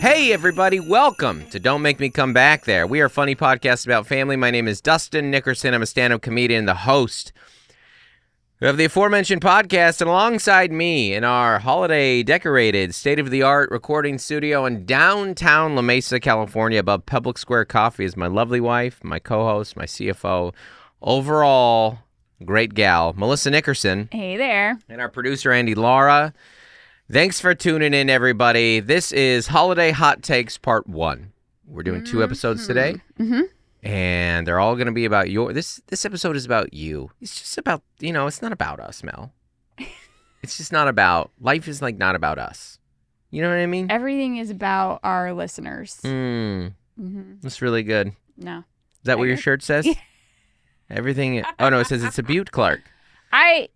Hey, everybody, welcome to Don't Make Me Come Back There. We are a funny podcast about family. My name is Dustin Nickerson. I'm a stand-up comedian, the host of the aforementioned podcast, and alongside me in our holiday-decorated, state-of-the-art recording studio in downtown La Mesa, California, above Public Square Coffee, is my lovely wife, my co-host, my CFO, overall great gal, Melissa Nickerson. Hey there. And our producer, Andy Laura. Thanks for tuning in, everybody. This is Holiday Hot Takes Part 1. We're doing 2 episodes today, and they're all going to be about This episode is about you. It's just about, it's not about us, Mel. It's just not about, life is like not about us. You know what I mean? Everything is about our listeners. That's really good. No. Is that what your shirt says? Everything, oh no, it says it's a Butte Clark. I'll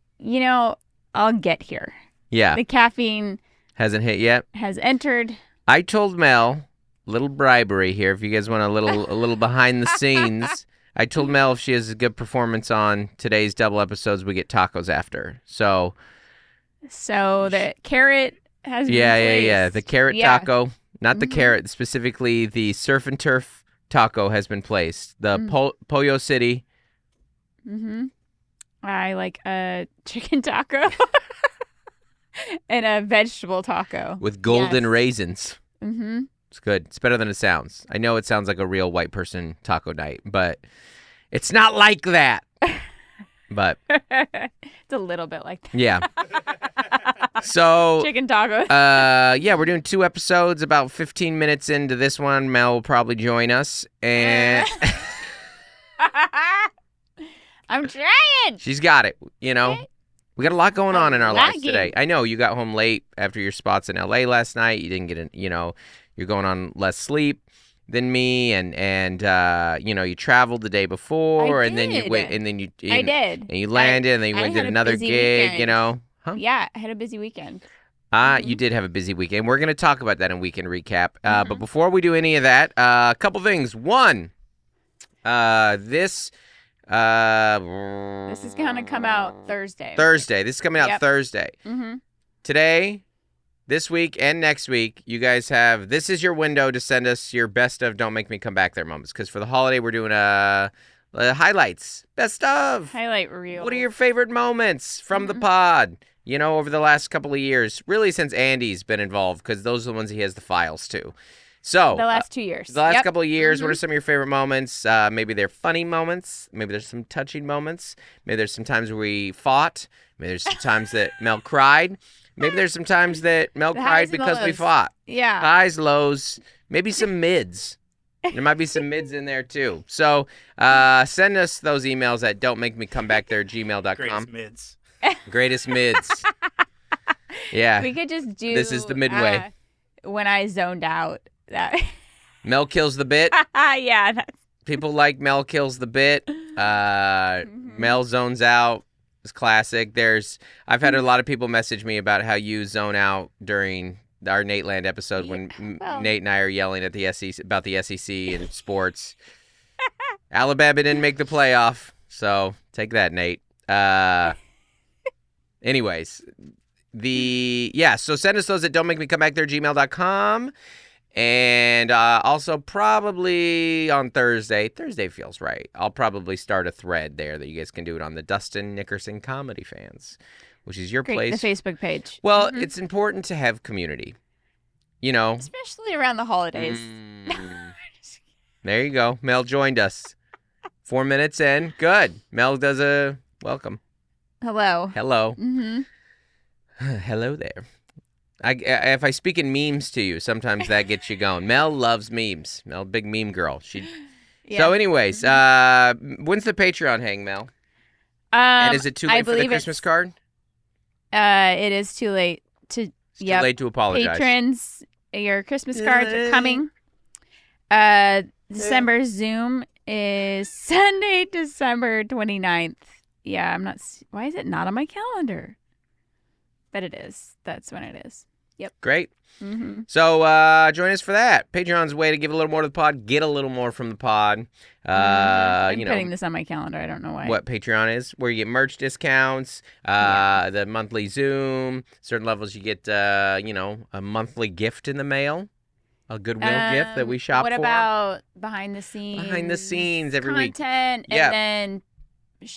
get here. Yeah. The caffeine hasn't hit yet. Has entered. I told Mel, little bribery here, if you guys want a little behind the scenes. I told Mel if she has a good performance on today's double episodes, we get tacos after. So the carrot has been placed. Yeah. The carrot taco, not the carrot, specifically the surf and turf taco has been placed. The Pollo City. I like a chicken taco. And a vegetable taco. With golden raisins. It's good. It's better than it sounds. I know it sounds like a real white person taco night, but it's not like that. But it's a little bit like that. Yeah. So chicken taco. We're doing 2 episodes. About 15 minutes into this one, Mel will probably join us. And I'm trying. She's got it, We got a lot going on in our lives today. I know you got home late after your spots in LA last night. You didn't get you're going on less sleep than me, and you traveled the day before, and then you wait, and then you I did, and you landed, and then you went to another gig. Weekend. Huh? Yeah, I had a busy weekend. You did have a busy weekend. We're going to talk about that in Weekend Recap. But before we do any of that, a couple things. One, this is going to come out Thursday. This is coming out Thursday. Today, this week, and next week, you guys have, this is your window to send us your best of Don't Make Me Come Back There moments. Because for the holiday, we're doing highlights. Best of. Highlight reel. What are your favorite moments from the pod? Over the last couple of years. Really since Andy's been involved, because those are the ones he has the files to. So the last 2 years. The last couple of years, what are some of your favorite moments? Maybe they're funny moments. Maybe there's some touching moments. Maybe there's some times where we fought. Maybe there's some times that Mel cried. Maybe there's some times that Mel cried because we fought. Yeah. Highs, lows, maybe some mids. There might be some mids in there too. So send us those emails at don'tmakemecomebackThere@gmail.com. Greatest mids. Greatest mids. Yeah. We could just do. This is the midway. When I zoned out. That Mel kills the bit. Yeah. People like Mel kills the bit. Mel zones out is classic. I've had a lot of people message me about how you zone out during our Nate Land episode when Nate and I are yelling at the SEC about the SEC and sports. Alabama didn't make the playoff, so take that, Nate. Anyways, so send us those at don'tmakemecomebackThere@gmail.com. And also probably on Thursday feels right. I'll probably start a thread there that you guys can do it on the Dustin Nickerson Comedy Fans, which is your place. The Facebook page. Well, it's important to have community, Especially around the holidays. There you go. Mel joined us. 4 minutes in. Good. Mel does a welcome. Hello. Hello. Hello there. If I speak in memes to you, sometimes that gets you going. Mel loves memes. Mel, big meme girl. So anyways, when's the Patreon hang, Mel? And is it too late for the Christmas card? It is too late to. It's too late to apologize. Patrons, your Christmas cards are coming. December Zoom is Sunday, December 29th. Yeah, I'm not. Why is it not on my calendar? But it is. That's when it is. Yep. Great. So join us for that. Patreon's a way to give a little more to the pod, get a little more from the pod. I'm putting this on my calendar. I don't know why. What Patreon is, where you get merch discounts, the monthly Zoom. Certain levels you get, a monthly gift in the mail. A Goodwill gift that we shop what for? about behind the scenes? Behind the scenes every week. Content, Yep. and then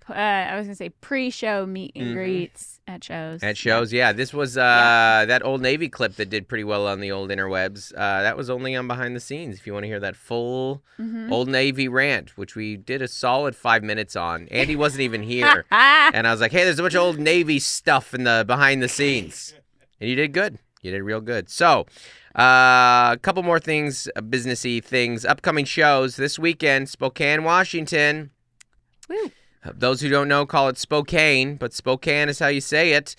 I was gonna say pre-show meet and greets at shows. At shows, yeah. This was that Old Navy clip that did pretty well on the old interwebs. That was only on behind the scenes. If you want to hear that full Old Navy rant, which we did a solid 5 minutes on. Andy wasn't even here, and I was like, "Hey, there's a bunch of Old Navy stuff in the behind the scenes," and you did good. You did real good. So, a couple more things, businessy things. Upcoming shows this weekend: Spokane, Washington. Woo. Those who don't know call it Spokane, but Spokane is how you say it.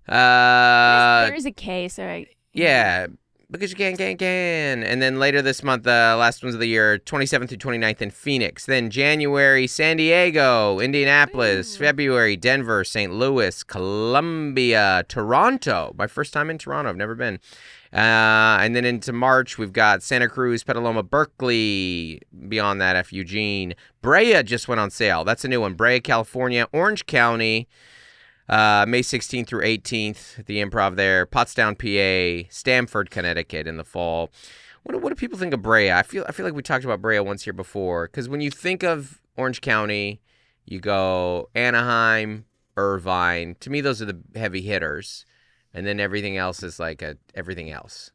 There is a K, so yeah, because you can. And then later this month, last ones of the year, 27th through 29th in Phoenix. Then January, San Diego, Indianapolis. February, Denver, St. Louis, Columbia, Toronto. My first time in Toronto. I've never been. And then into March, we've got Santa Cruz, Petaluma, Berkeley. Beyond that, F. Eugene. Brea just went on sale. That's a new one. Brea, California. Orange County, May 16th through 18th at the Improv there. Pottstown, PA. Stamford, Connecticut in the fall. What do people think of Brea? I feel like we talked about Brea once here before. Because when you think of Orange County, you go Anaheim, Irvine. To me, those are the heavy hitters. And then everything else is like everything else.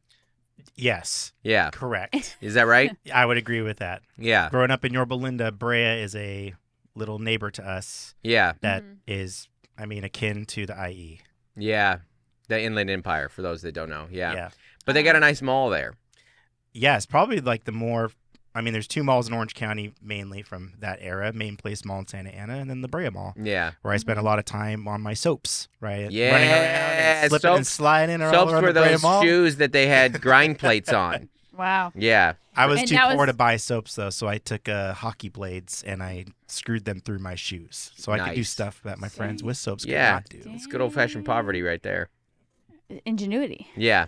Yes. Yeah. Correct. Is that right? I would agree with that. Yeah. Growing up in Yorba Linda, Brea is a little neighbor to us. Yeah. That is, akin to the IE. Yeah. The Inland Empire, for those that don't know. Yeah. Yeah. But they got a nice mall there. Yeah, it's probably like the more, there's 2 malls in Orange County mainly from that era, Main Place Mall in Santa Ana, and then the Brea Mall. Yeah. Where I spent a lot of time on my soaps, right? Yeah. Running around and slipping and sliding all soaps around were the Brea those Mall. shoes that they had grind plates on. Wow. Yeah. I was And too that poor was- to buy soaps, though, so I took hockey blades and I screwed them through my shoes. So I could do Nice. stuff that my friends with soaps could Yeah. not do. It's good old-fashioned poverty right there. Ingenuity. Yeah.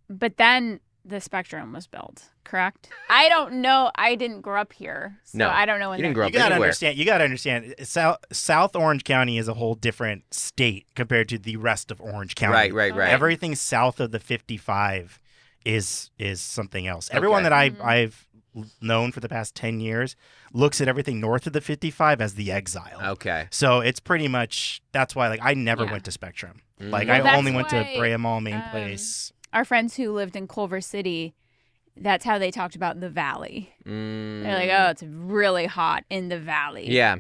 But then the Spectrum was built, correct? I don't know. I didn't grow up here, so No, I don't know when you didn't that- grow up You gotta anywhere. understand. You gotta understand. South Orange County is a whole different state compared to the rest of Orange County. Right. Everything south of the 55 is something else. Everyone Okay. that I've known for the past 10 years looks at everything north of the 55 as the exile. Okay. So it's pretty much, that's why I never Yeah. went to Spectrum. Mm. Like Well, I that's only went to why, Brea Mall, Main Place. Our friends who lived in Culver City, that's how they talked about the valley. They're like, oh, it's really hot in the valley. Yeah.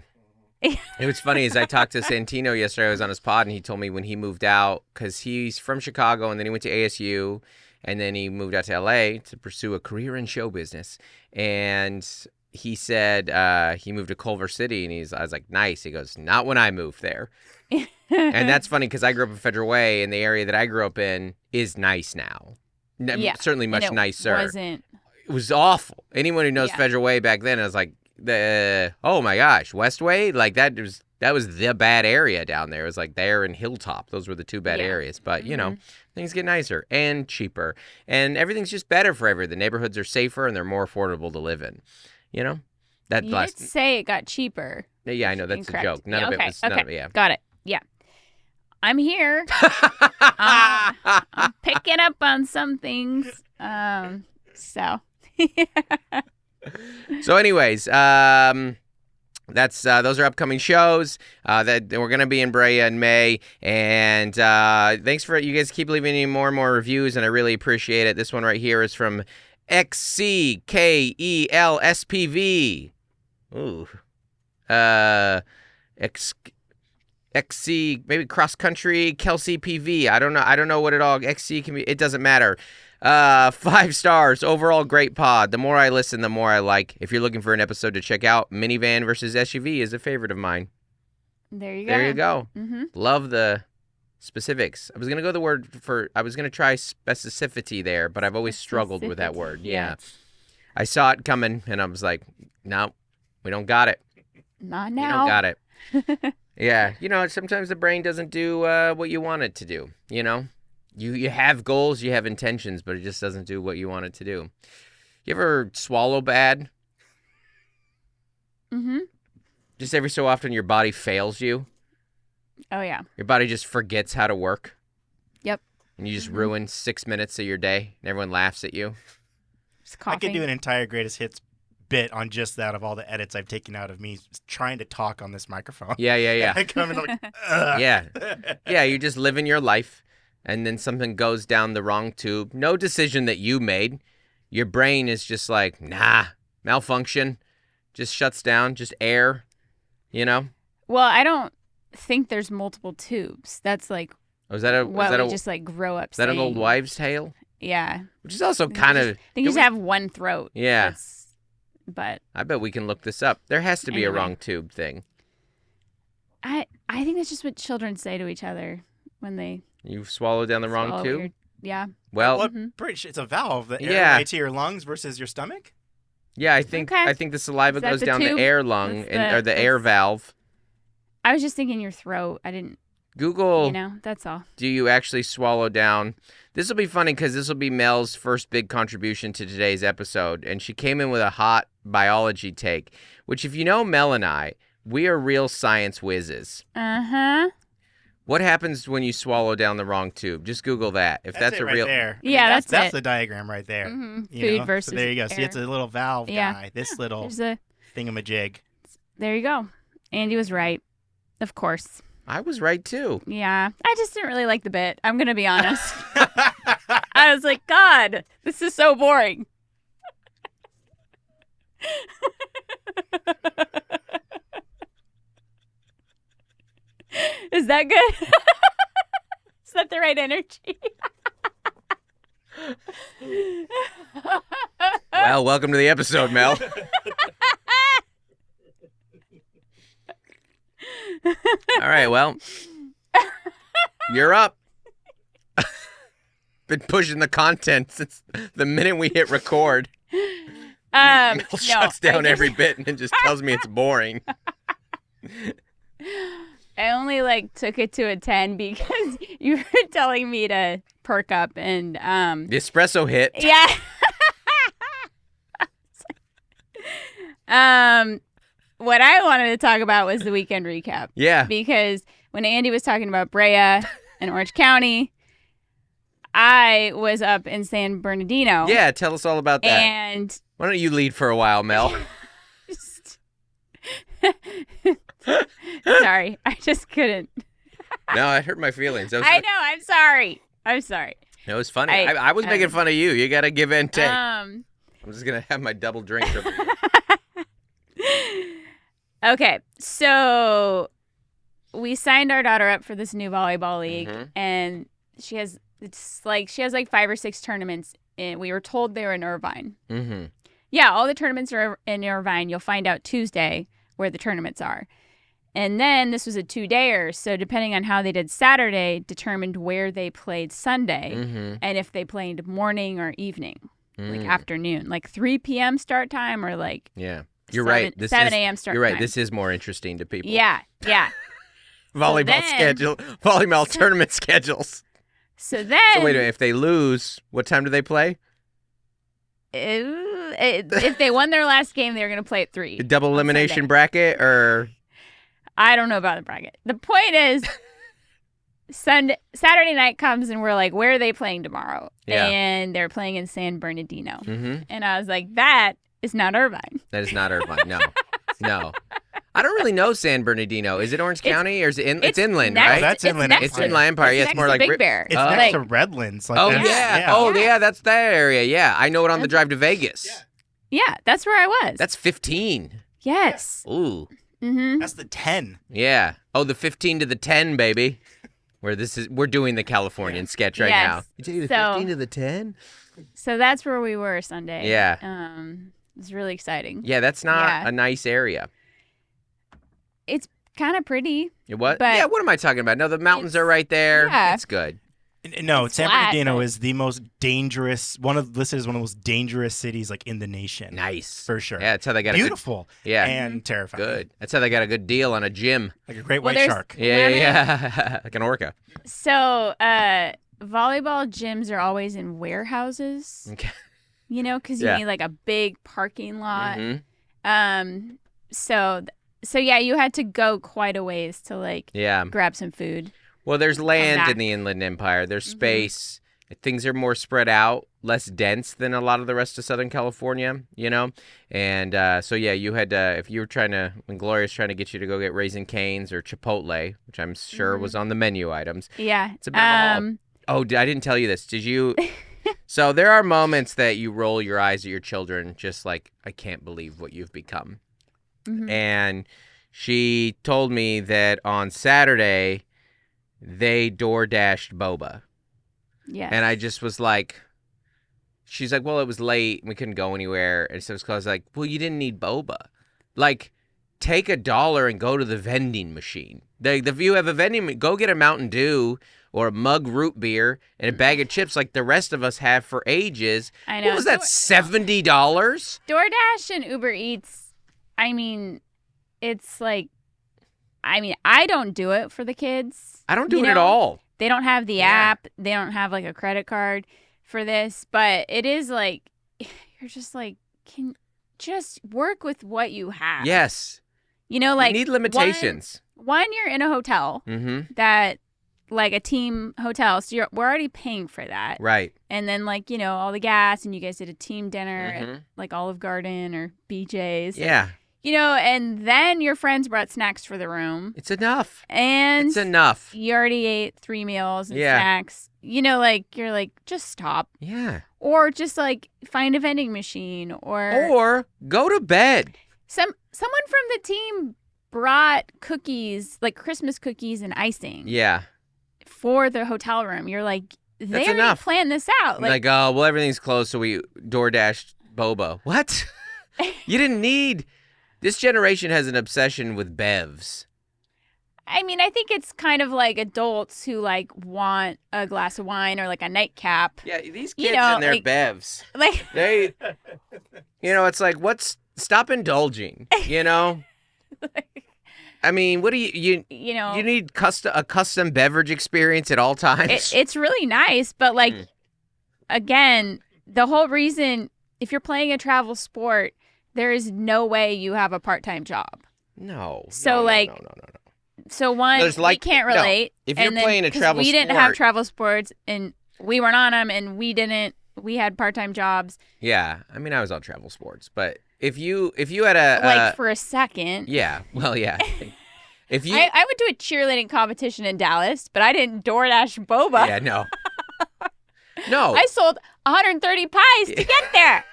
It was funny is I talked to Santino yesterday. I was on his pod, and he told me when he moved out, because he's from Chicago, and then he went to ASU, and then he moved out to LA to pursue a career in show business. And he said he moved to Culver City, and I was like, nice. He goes, not when I moved there. And that's funny because I grew up in Federal Way, and the area that I grew up in is nice now. Yeah. Certainly much And it nicer. wasn't. It was awful. Anyone who knows Yeah. Federal Way back then, I was like, oh my gosh, Westway, like that was the bad area down there. It was like there and Hilltop. Those were the 2 bad Yeah. areas. But you know, things get nicer and cheaper, and everything's just better for everyone. The neighborhoods are safer and they're more affordable to live in. You know, that You last. did say it got cheaper. Yeah, I know that's Incorrect. a joke. None Yeah, of okay, it was. okay. None of it, yeah. Got it. Yeah. I'm here. I'm picking up on some things. So. So, anyways, that's those are upcoming shows that we're gonna be in Brea in May, and thanks for you guys keep leaving me more and more reviews, and I really appreciate it. This one right here is from XCKELSPV. Ooh, XC maybe cross country Kelsey PV. I don't know what it all XC can be. It doesn't matter. 5 stars overall, great pod. The more I listen, the more I like. If you're looking for an episode to check out, minivan versus SUV is a favorite of mine. There you go. There you go. Mm-hmm. Love the specifics. I was gonna go I was gonna try specificity there, but I've always struggled with that word. Yeah. I saw it coming, and I was like, no, we don't got it. Not We now. don't got it. Yeah, sometimes the brain doesn't do what you want it to do. You have goals, you have intentions, but it just doesn't do what you want it to do. You ever swallow bad? Mm-hmm. Just every so often your body fails you. Oh, yeah. Your body just forgets how to work. Yep. and you just ruin 6 minutes of your day, and everyone laughs at you. Just I could coughing. do an entire greatest hits bit on just that of all the edits I've taken out of me trying to talk on this microphone. Yeah. I come in I'm like, ugh. Yeah, you're just living your life, and then something goes down the wrong tube. No decision that you made. Your brain is just like, nah, malfunction. Just shuts down, just air, you know? Well, I don't think there's multiple tubes. That's like Oh, is that a what is that we a just like grow up is that an old saying. wives' tale? Yeah. Which is also I kind of. I think you just have one throat. Yeah. But I bet we can look this up. There has to be a Anyway. wrong tube thing. I think that's just what children say to each other when they You swallow down the wrong swallow tube. your- yeah. Well, Well, Mhm. pretty sure it's a valve. The Yeah. airway to your lungs versus your stomach. yeah, I think Okay. the saliva Is that goes the down tube? the air lung That's or the air that's- valve. I was just thinking your throat. I didn't. Google. That's all. Do you actually swallow down? This will be funny because this will be Mel's first big contribution to today's episode. And she came in with a hot biology take, which, if you know Mel and I, we are real science whizzes. Uh-huh. What happens when you swallow down the wrong tube? Just Google that. If that's it a right real. there. Yeah, that's that's it. the diagram right there. Mhm. You Food know? versus So there you go. See, it's a air. little valve Yeah. guy. This little There's a. thingamajig. There you go. Andy was right. Of course. I was right too. Yeah. I just didn't really like the bit. I'm gonna be honest. I was like, God, this is so boring. Is that good? Is that the right energy? Well, welcome to the episode, Mel. All right, well, you're up. Been pushing the content since the minute we hit record. Mel shuts down every bit and just tells me it's boring. I only took it to a 10 because you were telling me to perk up and The espresso hit. yeah. What I wanted to talk about was the weekend recap. Yeah. Because when Andy was talking about Brea and Orange County, I was up in San Bernardino. Yeah, tell us all about that. And Why don't you lead for a while, Mel? sorry, I just couldn't. No, it hurt my feelings. I know. I'm sorry. It was funny. I- I was making fun of you. You got to give and take. Um. I'm just going to have my double drink over here. Okay, so we signed our daughter up for this new volleyball league, Mhm. and she has 5 or 6 tournaments. And we were told they were in Irvine. Mm-hmm. Yeah, all the tournaments are in Irvine. You'll find out Tuesday where the tournaments are. And then this was a 2-dayer, so depending on how they did Saturday, determined where they played Sunday, Mm-hmm. and if they played morning or evening, like afternoon, like 3 p.m. start time or like Yeah. You're right. 7 a.m. start You're right. time. This is more interesting to people. Yeah. Volleyball then- schedule. Volleyball tournament schedules. So then, So wait a minute. If they lose, what time do they play? if they won their last game, they were going to play at 3. Double on elimination Sunday. bracket or? I don't know about the bracket. The point is, Saturday night comes and we're like, where are they playing tomorrow? Yeah. And they're playing in San Bernardino. Mm-hmm. And I was like, that is not Irvine. That is not Irvine. No. No. I don't really know San Bernardino. Is it Orange County or is it it's inland, next- right? That's inland next It's to- Inland Empire. it's Yeah, it's next more to like Big Bear. It's Oh. next Like, to Redlands. Like Oh that's- yeah. Oh yeah, that's that area. Yeah, I know it on the drive to Vegas. Yeah. yeah, that's where I was. That's 15. yes. Ooh. Mm-hmm. That's the 10. Yeah. Oh, the 15 to the 10, baby. We're doing the Californian sketch right Yes. now. You take the So- 15 to the 10? So that's where we were Sunday. Yeah. It was really exciting. Yeah, that's not Yeah. a nice area. It's kind of pretty. It what? But- Yeah, what am I talking about? No, the mountains It's- are right there. yeah. It's good. No, It's San flat, Bernardino but- is the most dangerous, listed as one of the most dangerous cities like in the nation. Nice. For sure. Yeah, that's how they got Beautiful. a good. Yeah. And terrifying. Good. That's how they got a good deal on a gym. Like a great Well, white there's- shark. Yeah. Like an orca. So, volleyball gyms are always in warehouses, Okay. because you Yeah. need like a big parking lot. Mhm. So yeah, you had to go quite a ways to like Yeah. grab some food. Well, there's land back. in the Inland Empire. There's space. Things are more spread out, less dense than a lot of the rest of Southern California, you know? And so, yeah, you had if you were when Gloria's trying to get you to go get Raising Cane's or Chipotle, which I'm sure was on the menu items. Yeah. It's a bit of a haul. Oh, I didn't tell you this. Did you? So there are moments that you roll your eyes at your children just like, I can't believe what you've become. And she told me that on Saturday, they door-dashed boba. Yes. And I just was like, she's like, well, it was late and we couldn't go anywhere. And so I was like, well, you didn't need boba. Like, take $1 and go to the vending machine. If you have a vending, go get a Mountain Dew or a mug root beer and a bag of chips like the rest of us have for ages. I know. What was that, $70? DoorDash and Uber Eats, I mean, it's like, I don't do it for the kids. I don't do it at all. They don't have the app. They don't have like a credit card for this. But it is like, you're just like, can just work with what you have. Yes. You know, like. You need limitations. One, you're in a hotel that, like a team hotel. So we're already paying for that. Right. And then like, you know, all the gas and you guys did a team dinner at like Olive Garden or BJ's. Yeah. You know, and then your friends brought snacks for the room. It's enough. And it's enough. You already ate 3 meals and snacks. You know, like, you're like, just stop. Yeah. Or just like find a vending machine or go to bed. Someone from the team brought cookies, like Christmas cookies and icing. Yeah. For the hotel room. You're like, they already planned this out. Like, oh, well, everything's closed, so we door-dashed boba. What? You didn't need... This generation has an obsession with bevs. I mean, I think it's kind of like adults who like want a glass of wine or like a nightcap. Yeah, these kids and their bevs. Like they, it's like, stop indulging, you know? I mean, what do you need a custom beverage experience at all times? It's really nice, but like, again, the whole reason, if you're playing a travel sport, there is no way you have a part-time job. No. So no. So one, we can't relate. No. If you're playing a travel sport. We didn't have travel sports and we weren't on them and we had part-time jobs. Yeah. I mean, I was on travel sports, but if you had a... like for a second. Yeah. Well, yeah. If you... I went to a cheerleading competition in Dallas, but I didn't DoorDash boba. Yeah, no. No. I sold 130 pies to get there.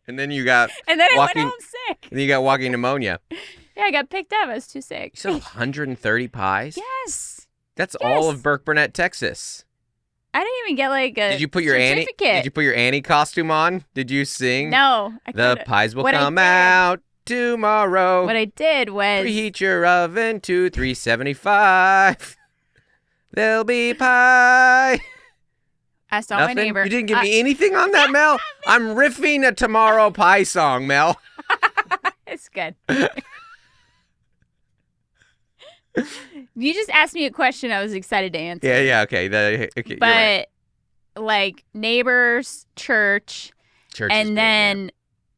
And then you got I went home sick. And then you got walking pneumonia. Yeah, I got picked up. I was too sick. You sold 130 pies? Yes. That's all of Burke Burnett, Texas. I didn't even get like a Did you put your certificate. Annie? Did you put your Annie costume on? Did you sing? No. The pies will come out tomorrow. What I did was preheat your oven to 375. There'll be pie. Asked all my neighbor. You didn't give me anything on that, Mel? I'm riffing a Tomorrow Pie song, Mel. It's good. You just asked me a question I was excited to answer. Yeah, okay. Okay, but like neighbors, church and then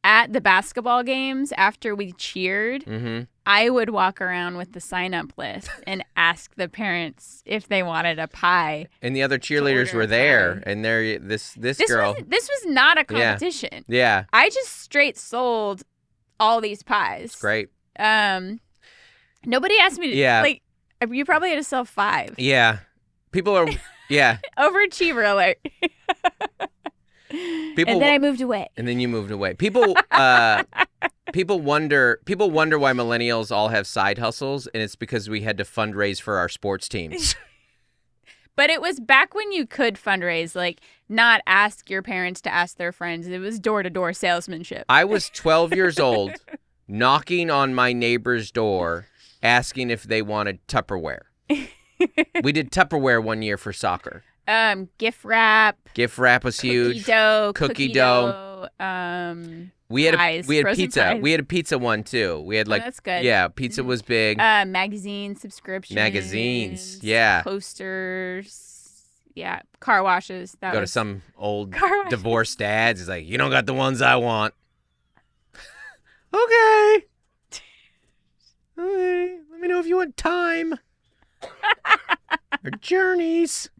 at the basketball games after we cheered, I would walk around with the sign-up list and ask the parents if they wanted a pie. And the other cheerleaders were there, and this girl. This was not a competition. Yeah. I just straight sold all these pies. It's great. Nobody asked me to. Yeah. Like, you probably had to sell 5. Yeah. People are. Yeah. Overachiever alert. And then I moved away. And then you moved away. People wonder why millennials all have side hustles, and it's because we had to fundraise for our sports teams. But it was back when you could fundraise, like not ask your parents to ask their friends. It was door-to-door salesmanship. I was 12 years old, knocking on my neighbor's door, asking if they wanted Tupperware. We did Tupperware one year for soccer. Gift wrap. Gift wrap was huge. Cookie dough. We had pies, pizza. Pies. We had a pizza one too. We had like that's good. Yeah, pizza was big. Magazine subscriptions. Magazines. Yeah. Posters. Yeah. Car washes. Go to some old divorced dads. He's like, you don't got the ones I want. Okay. Let me know if you want time. Or journeys.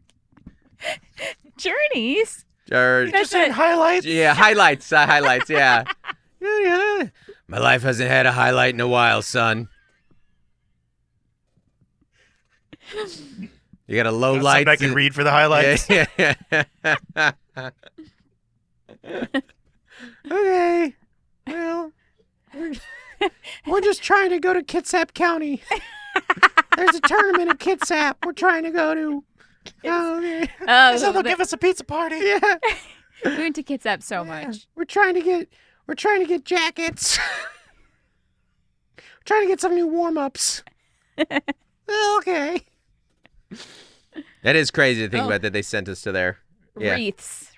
Journeys? Or Just in highlights. yeah, highlights. Highlights, yeah. My life hasn't had a highlight in a while, son. You got a low light. I can read for the highlights. Yeah. Okay. Well, we're just trying to go to Kitsap County. There's a tournament at Kitsap we're trying to go to. Oh, okay. Oh, So they'll give us a pizza party. Yeah. we went to Kitsap so much. We're trying to get jackets. We're trying to get some new warm-ups. Okay. That is crazy to think about that they sent us to there. Yeah.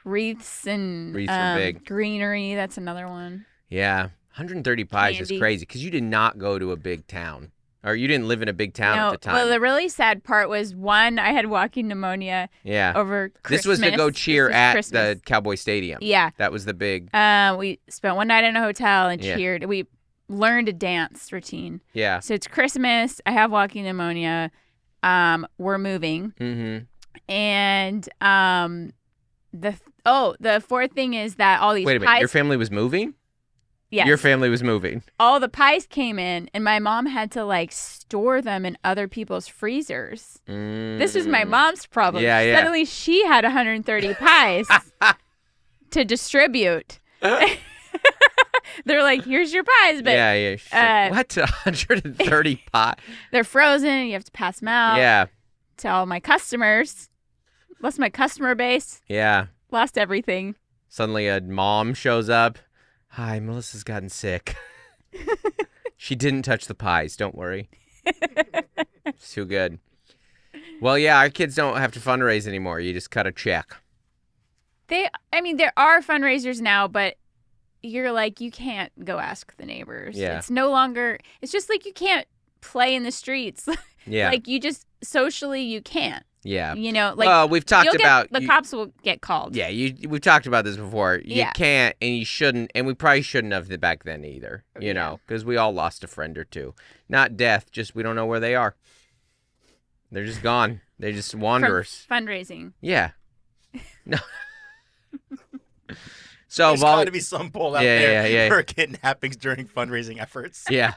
Wreaths and Wreaths are big. greenery. That's another one. Yeah. 130 pies Candy. is crazy because you did not go to a big town. Or you didn't live in a big town at the time. Well, the really sad part was, one, I had walking pneumonia over Christmas. This was to go cheer at Christmas. the Cowboy Stadium. Yeah. That was the big. We spent one night in a hotel and cheered. We learned a dance routine. Yeah. So it's Christmas. I have walking pneumonia. We're moving. Mm-hmm. And the fourth thing is that all these Wait a minute. pies. Your family was moving? Yes. Your family was moving. All the pies came in, and my mom had to store them in other people's freezers. This was my mom's problem. Yeah. Suddenly she had 130 pies to distribute. They're like, here's your pies, but She's like, what? 130 pot? they're frozen. You have to pass them out. Yeah. To all my customers. Lost my customer base. Yeah. Lost everything. Suddenly a mom shows up. Hi, Melissa's gotten sick. She didn't touch the pies. Don't worry. It's too good. Well, yeah, our kids don't have to fundraise anymore. You just cut a check. There are fundraisers now, but you're like, you can't go ask the neighbors. Yeah. It's no longer, it's just like you can't play in the streets. Yeah. Like you just, socially, you can't. Yeah. We've talked about the cops will get called. Yeah, we've talked about this before. You Yeah. can't and you shouldn't, and we probably shouldn't have back then either, you know, because we all lost a friend or two. Not death, just we don't know where they are. They're just gone. They're just wanderers. From fundraising. Yeah. No. So There's got to be some pull out there for kidnappings during fundraising efforts. Yeah.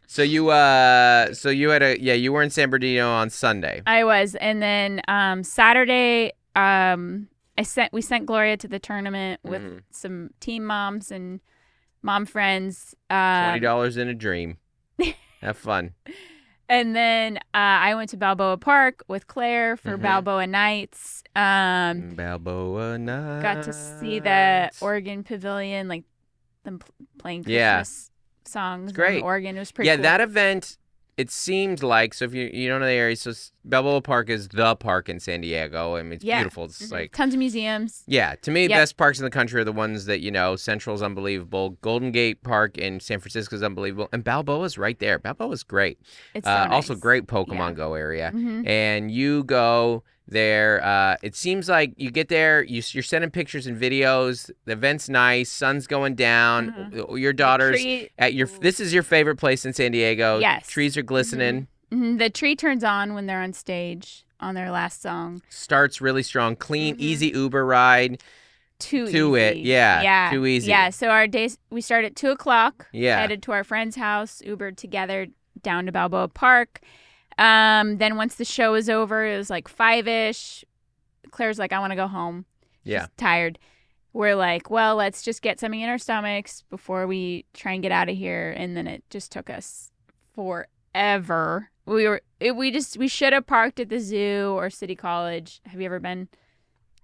So you you were in San Bernardino on Sunday. I was, and then Saturday, we sent Gloria to the tournament with some team moms and mom friends. $20 in a dream. Have fun. And then I went to Balboa Park with Claire for Balboa Nights. Balboa Nights. Got to see the Oregon Pavilion, like them playing Christmas songs. Great. On the organ. It was pretty cool. That event, it seemed like, so if you don't know the area, so Balboa Park is the park in San Diego. I mean, it's beautiful. It's like tons of museums. Yeah, to me, the best parks in the country are the ones that, Central's unbelievable, Golden Gate Park in San Francisco's unbelievable, and Balboa's right there. Balboa's great. It's so nice. Also great Pokemon Go area. And you go there, it seems like you get there, you're sending pictures and videos, the event's nice, sun's going down, your daughter's this is your favorite place in San Diego. Yes. Trees are glistening. The tree turns on when they're on stage on their last song. Starts really strong, clean, easy Uber ride to easy. It. Yeah. Too easy. Yeah. So our days, we start at 2:00. Yeah. Headed to our friend's house, Ubered together down to Balboa Park. Then once the show was over, it was like 5-ish. Claire's like, I want to go home. She's tired. We're like, well, let's just get something in our stomachs before we try and get out of here. And then it just took us forever. We should have parked at the zoo or City College. Have you ever been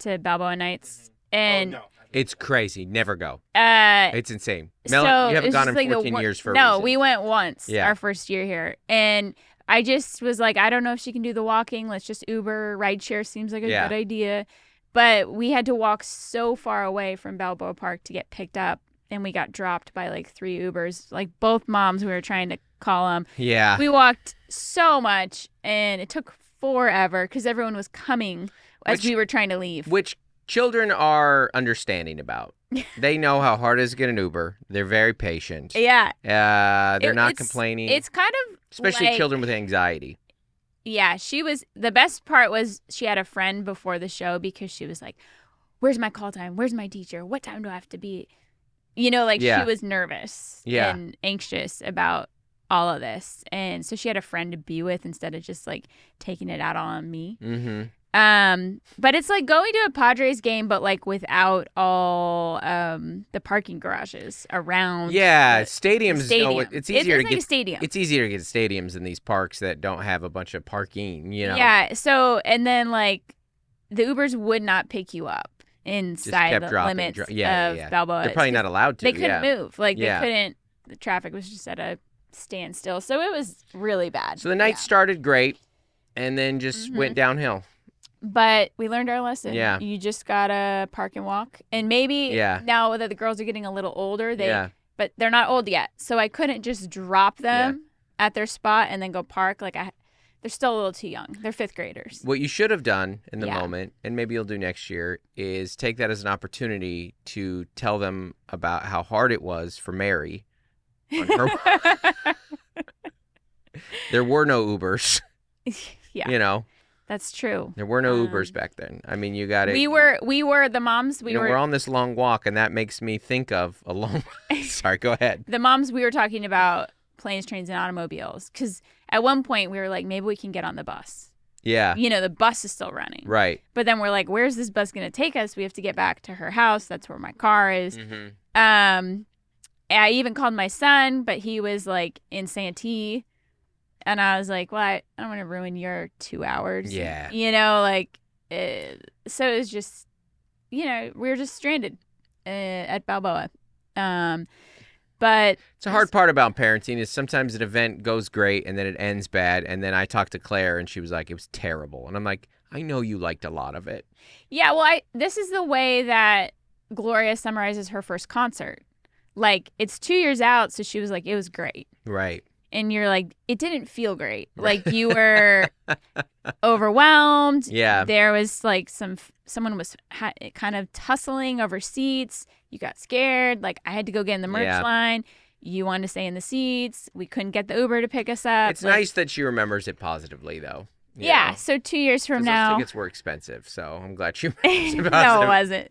to Balboa Nights? And no. It's crazy. Never go. It's insane. Mel, you haven't gone in 14 years for a reason. No, we went once our first year here. And I just was like, I don't know if she can do the walking. Let's just Uber. Rideshare seems like a good idea. But we had to walk so far away from Balboa Park to get picked up. And we got dropped by like 3 Ubers. Like both moms, we were trying to call them. Yeah. We walked so much and it took forever because everyone was coming as we were trying to leave. Which children are understanding about. They know how hard it is to get an Uber. They're very patient. Yeah. They're not complaining. It's kind of especially like, children with anxiety. Yeah, the best part was she had a friend before the show because she was like, where's my call time? Where's my teacher? What time do I have to be? She was nervous and anxious about all of this. And so she had a friend to be with instead of just like taking it out on me. Mm-hmm. But it's like going to a Padres game, but like without all the parking garages around. Yeah, stadium. It's easier to like get a stadium. It's easier to get stadiums in these parks that don't have a bunch of parking. Yeah. So and then like the Ubers would not pick you up inside the limits of Balboa. They're probably not allowed to. They couldn't move. Like they couldn't. The traffic was just at a standstill. So it was really bad. So the night started great, and then just went downhill. But we learned our lesson. Yeah. You just gotta park and walk. And maybe now that the girls are getting a little older, but they're not old yet. So I couldn't just drop them at their spot and then go park. Like they're still a little too young. They're 5th graders. What you should have done in the moment, and maybe you'll do next year, is take that as an opportunity to tell them about how hard it was for Mary. On her There were no Ubers. Yeah. That's true. There were no Ubers back then. I mean, you got it. We were the moms. We're on this long walk, and that makes me think of a long. Sorry, go ahead. The moms, we were talking about planes, trains, and automobiles because at one point we were like, maybe we can get on the bus. Yeah. The bus is still running. Right. But then we're like, where's this bus going to take us? We have to get back to her house. That's where my car is. Mm-hmm. I even called my son, but he was like in Santee. And I was like, well, I don't want to ruin your 2 hours. Yeah. So it was just, we were just stranded at Balboa. But it's a hard part about parenting is sometimes an event goes great and then it ends bad. And then I talked to Claire and she was like, it was terrible. And I'm like, I know you liked a lot of it. Yeah, well, this is the way that Gloria summarizes her first concert. Like, it's 2 years out, so she was like, it was great. Right. And you're like, it didn't feel great. Like you were overwhelmed. Yeah. There was like someone was kind of tussling over seats. You got scared. Like I had to go get in the merch line. You wanted to stay in the seats. We couldn't get the Uber to pick us up. It's nice that she remembers it positively, though. Yeah. So 2 years from now, those tickets were expensive. So I'm glad she remembers it positive. No, it wasn't.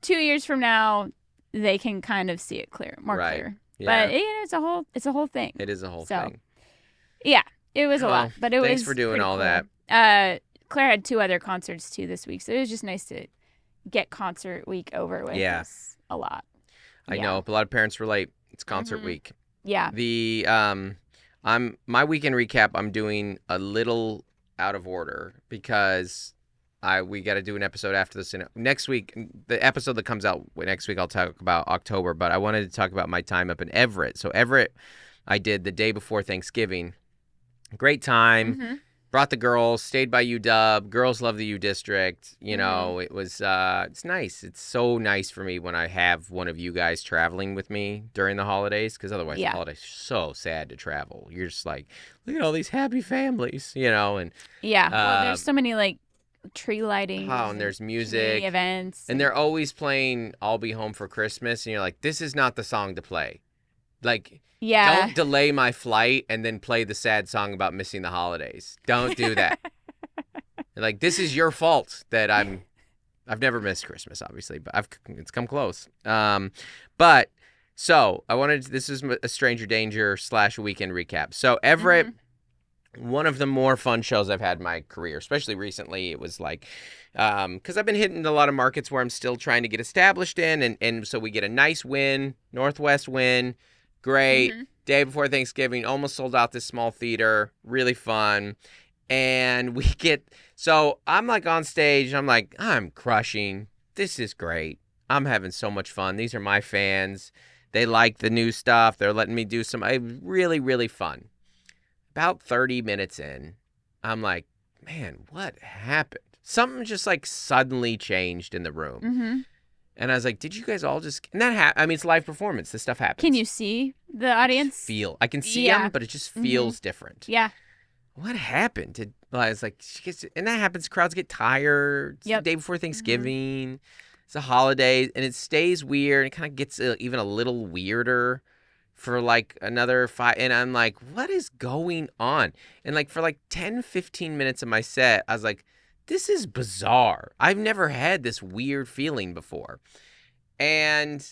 2 years from now, they can kind of see it more clear. Yeah. But it's a whole thing. It is a whole thing. Yeah, it was a lot, but it was. Thanks for doing all cool. that. Claire had 2 other concerts too this week, so it was just nice to get concert week over with. Yeah, it was a lot. I know a lot of parents relate. It's concert week. Yeah. The my weekend recap. I'm doing a little out of order because we got to do an episode after this. Next week, the episode that comes out next week, I'll talk about October, but I wanted to talk about my time up in Everett. So Everett, I did the day before Thanksgiving. Great time. Mm-hmm. Brought the girls, stayed by UW. Girls love the U District. It was, it's nice. It's so nice for me when I have one of you guys traveling with me during the holidays, because otherwise the holidays are so sad to travel. You're just like, look at all these happy families, and. Yeah, well, there's so many like tree lighting. Oh, and there's music. Events. And they're always playing I'll Be Home for Christmas. And you're like, this is not the song to play. Like, don't delay my flight and then play the sad song about missing the holidays. Don't do that. Like, this is your fault that I've never missed Christmas, obviously, but it's come close. But so this is a Stranger Danger / weekend recap. So Everett, one of the more fun shows I've had in my career, especially recently. It was like, because I've been hitting a lot of markets where I'm still trying to get established in. And so we get a nice win, Northwest win. Great. Day before Thanksgiving, almost sold out this small theater. Really fun. And so I'm like on stage. I'm like, I'm crushing. This is great. I'm having so much fun. These are my fans. They like the new stuff. They're letting me do really, really fun. About 30 minutes in, I'm like, man, what happened? Something just like suddenly changed in the room. Mm-hmm. And I was like, did you guys all just... And that it's live performance. This stuff happens. Can you see the audience? I can see them, but it just feels different. Yeah. What happened? I was like, and that happens. Crowds get tired. It's the day before Thanksgiving. It's a holiday, and it stays weird. It kind of gets even a little weirder for like another 5. And I'm like, what is going on? And like for like 10, 15 minutes of my set, I was like, this is bizarre. I've never had this weird feeling before. And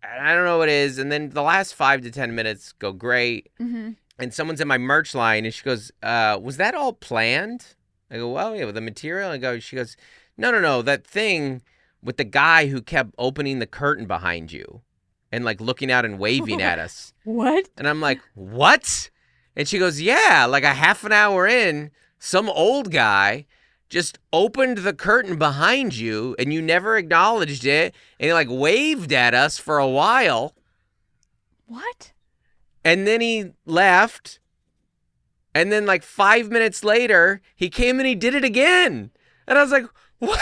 I don't know what it is. And then the last 5 to 10 minutes go great. Mm-hmm. And someone's in my merch line and she goes, was that all planned? I go, well, yeah, with the material. She goes, no, that thing with the guy who kept opening the curtain behind you and like looking out and waving at us. What? And I'm like, what? And she goes, yeah, like a half an hour in, some old guy just opened the curtain behind you and you never acknowledged it and he like waved at us for a while. What? And then he left. And then like 5 minutes later, he came and he did it again. And I was like, what?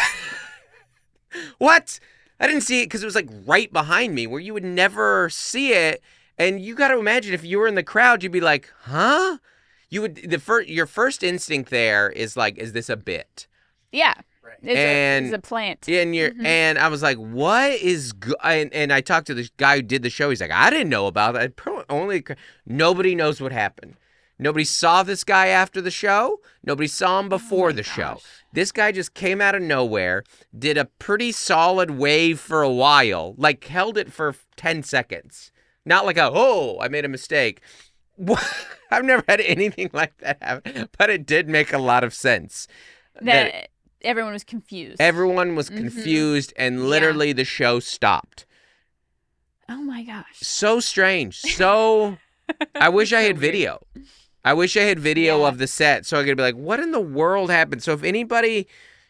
What? I didn't see it because it was like right behind me where you would never see it. And you got to imagine if you were in the crowd, you'd be like, huh? You would your first instinct there is like, is this a bit? Yeah. Right. It's a plant. And I was like, what is and I talked to the guy who did the show. He's like, I didn't know about that. Nobody knows what happened. Nobody saw this guy after the show. Nobody saw him before the show. This guy just came out of nowhere, did a pretty solid wave for a while, like held it for 10 seconds. Not like I made a mistake. I've never had anything like that happen, but it did make a lot of sense. That everyone was confused. Everyone was confused, and literally the show stopped. Oh my gosh. So strange. So I wish I had video. I wish I had video of the set so I could be like, what in the world happened? So if anybody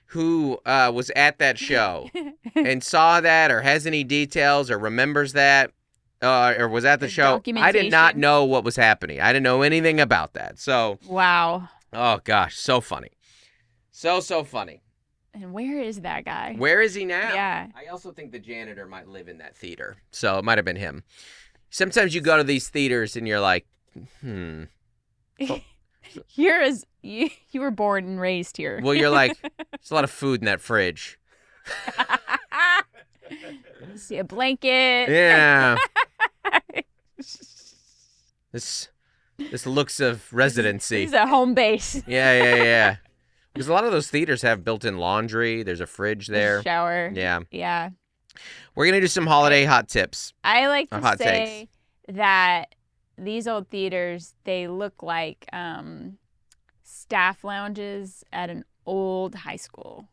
who was at that show and saw that or has any details or remembers that or was at the show, I did not know what was happening. I didn't know anything about that. So wow. Oh gosh, so funny. So funny. And where is that guy? Where is he now? Yeah. I also think the janitor might live in that theater. So it might have been him. Sometimes you go to these theaters and you're like, Oh. You were born and raised here. Well, you're like, there's a lot of food in that fridge. See a blanket. Yeah. This looks of residency. This is a home base. Yeah. Because a lot of those theaters have built-in laundry. There's a fridge there. A shower. Yeah. Yeah. We're going to do some holiday hot tips. I like to hot say that these old theaters, they look like staff lounges at an old high school.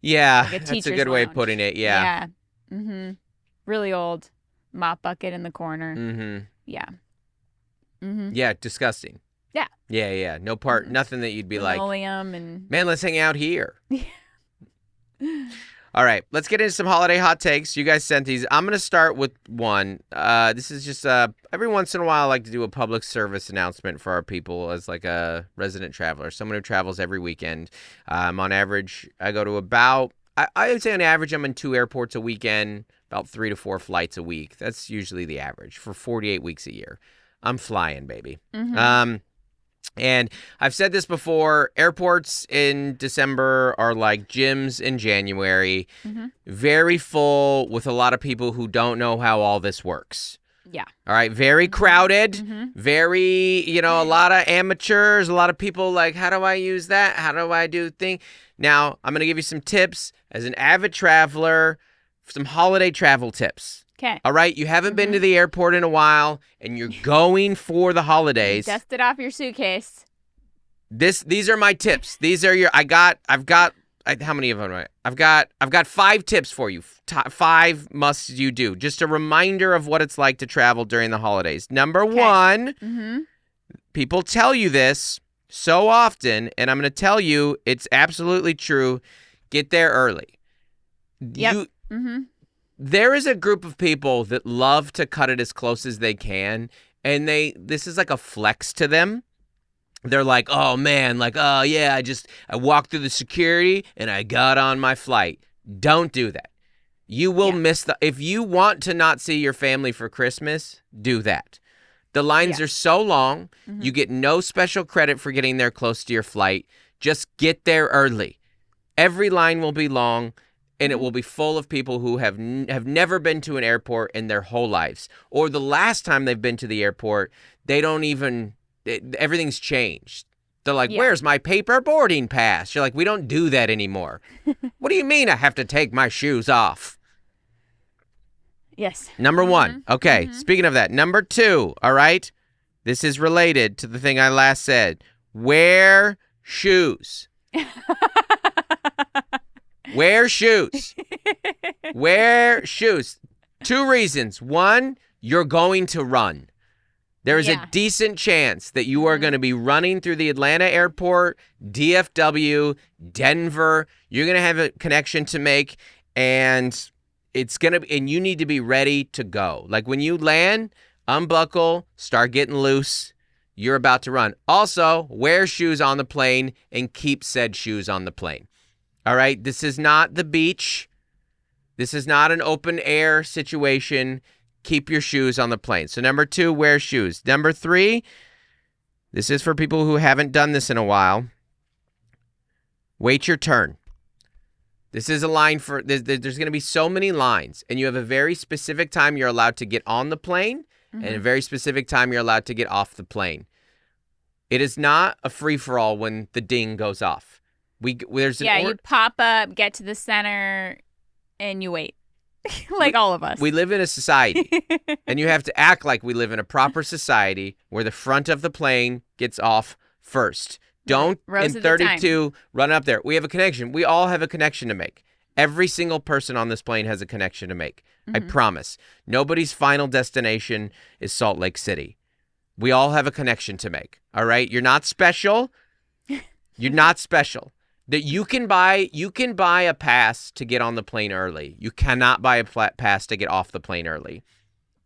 Yeah, like that's a good way of putting it. Yeah. Mm-hmm. Really old. Mop bucket in the corner. Mm-hmm. Yeah. Mm-hmm. Yeah, disgusting. Yeah. Yeah. No part, nothing that you'd be linoleum and man, let's hang out here. All right, let's get into some holiday hot takes. You guys sent these. I'm going to start with one. This is just every once in a while I like to do a public service announcement for our people as like a resident traveler, someone who travels every weekend. On average, I go to about, I would say on average I'm in 2 airports a weekend, about 3 to 4 flights a week. That's usually the average for 48 weeks a year. I'm flying, baby. Mm-hmm. And I've said this before, airports in December are like gyms in January, very full with a lot of people who don't know how all this works. Yeah. All right. Very crowded, very, a lot of amateurs, a lot of people like, how do I use that? How do I do thing? Now, I'm going to give you some tips as an avid traveler, some holiday travel tips. Okay. All right, you haven't been to the airport in a while, and you're going for the holidays. Dust it off your suitcase. These are my tips. These are your. I've got. How many of them? I've got 5 tips for you. 5 must you do. Just a reminder of what it's like to travel during the holidays. Number 1, people tell you this so often, and I'm going to tell you it's absolutely true. Get there early. Yep. There is a group of people that love to cut it as close as they can, and this is like a flex to them. They're like, oh man, like, oh yeah, I walked through the security and I got on my flight. Don't do that. You will miss if you want to not see your family for Christmas, do that. The lines are so long, you get no special credit for getting there close to your flight. Just get there early. Every line will be long. and it will be full of people who have never been to an airport in their whole lives. Or the last time they've been to the airport, they don't even, everything's changed. They're like, where's my paper boarding pass? You're like, we don't do that anymore. What do you mean I have to take my shoes off? Yes. Number one. Okay, speaking of that. Number two, all right? This is related to the thing I last said. Wear shoes. Wear shoes. Wear shoes. Two reasons. One, you're going to run. There's a decent chance that you are going to be running through the Atlanta airport, DFW, Denver. You're going to have a connection to make, and and you need to be ready to go. Like when you land, unbuckle, start getting loose. You're about to run. Also, wear shoes on the plane and keep said shoes on the plane. All right? This is not the beach. This is not an open air situation. Keep your shoes on the plane. So number two, wear shoes. Number three, this is for people who haven't done this in a while. Wait your turn. This is a line for, there's going to be so many lines, and you have a very specific time you're allowed to get on the plane and a very specific time you're allowed to get off the plane. It is not a free-for-all when the ding goes off. You pop up, get to the center, and you wait. Like all of us. We live in a society, and you have to act like we live in a proper society where the front of the plane gets off first. Don't, in 32, run up there. We have a connection. We all have a connection to make. Every single person on this plane has a connection to make. I promise. Nobody's final destination is Salt Lake City. We all have a connection to make. All right? You're not special. You're not special. That you can buy a pass to get on the plane early. You cannot buy a pass to get off the plane early.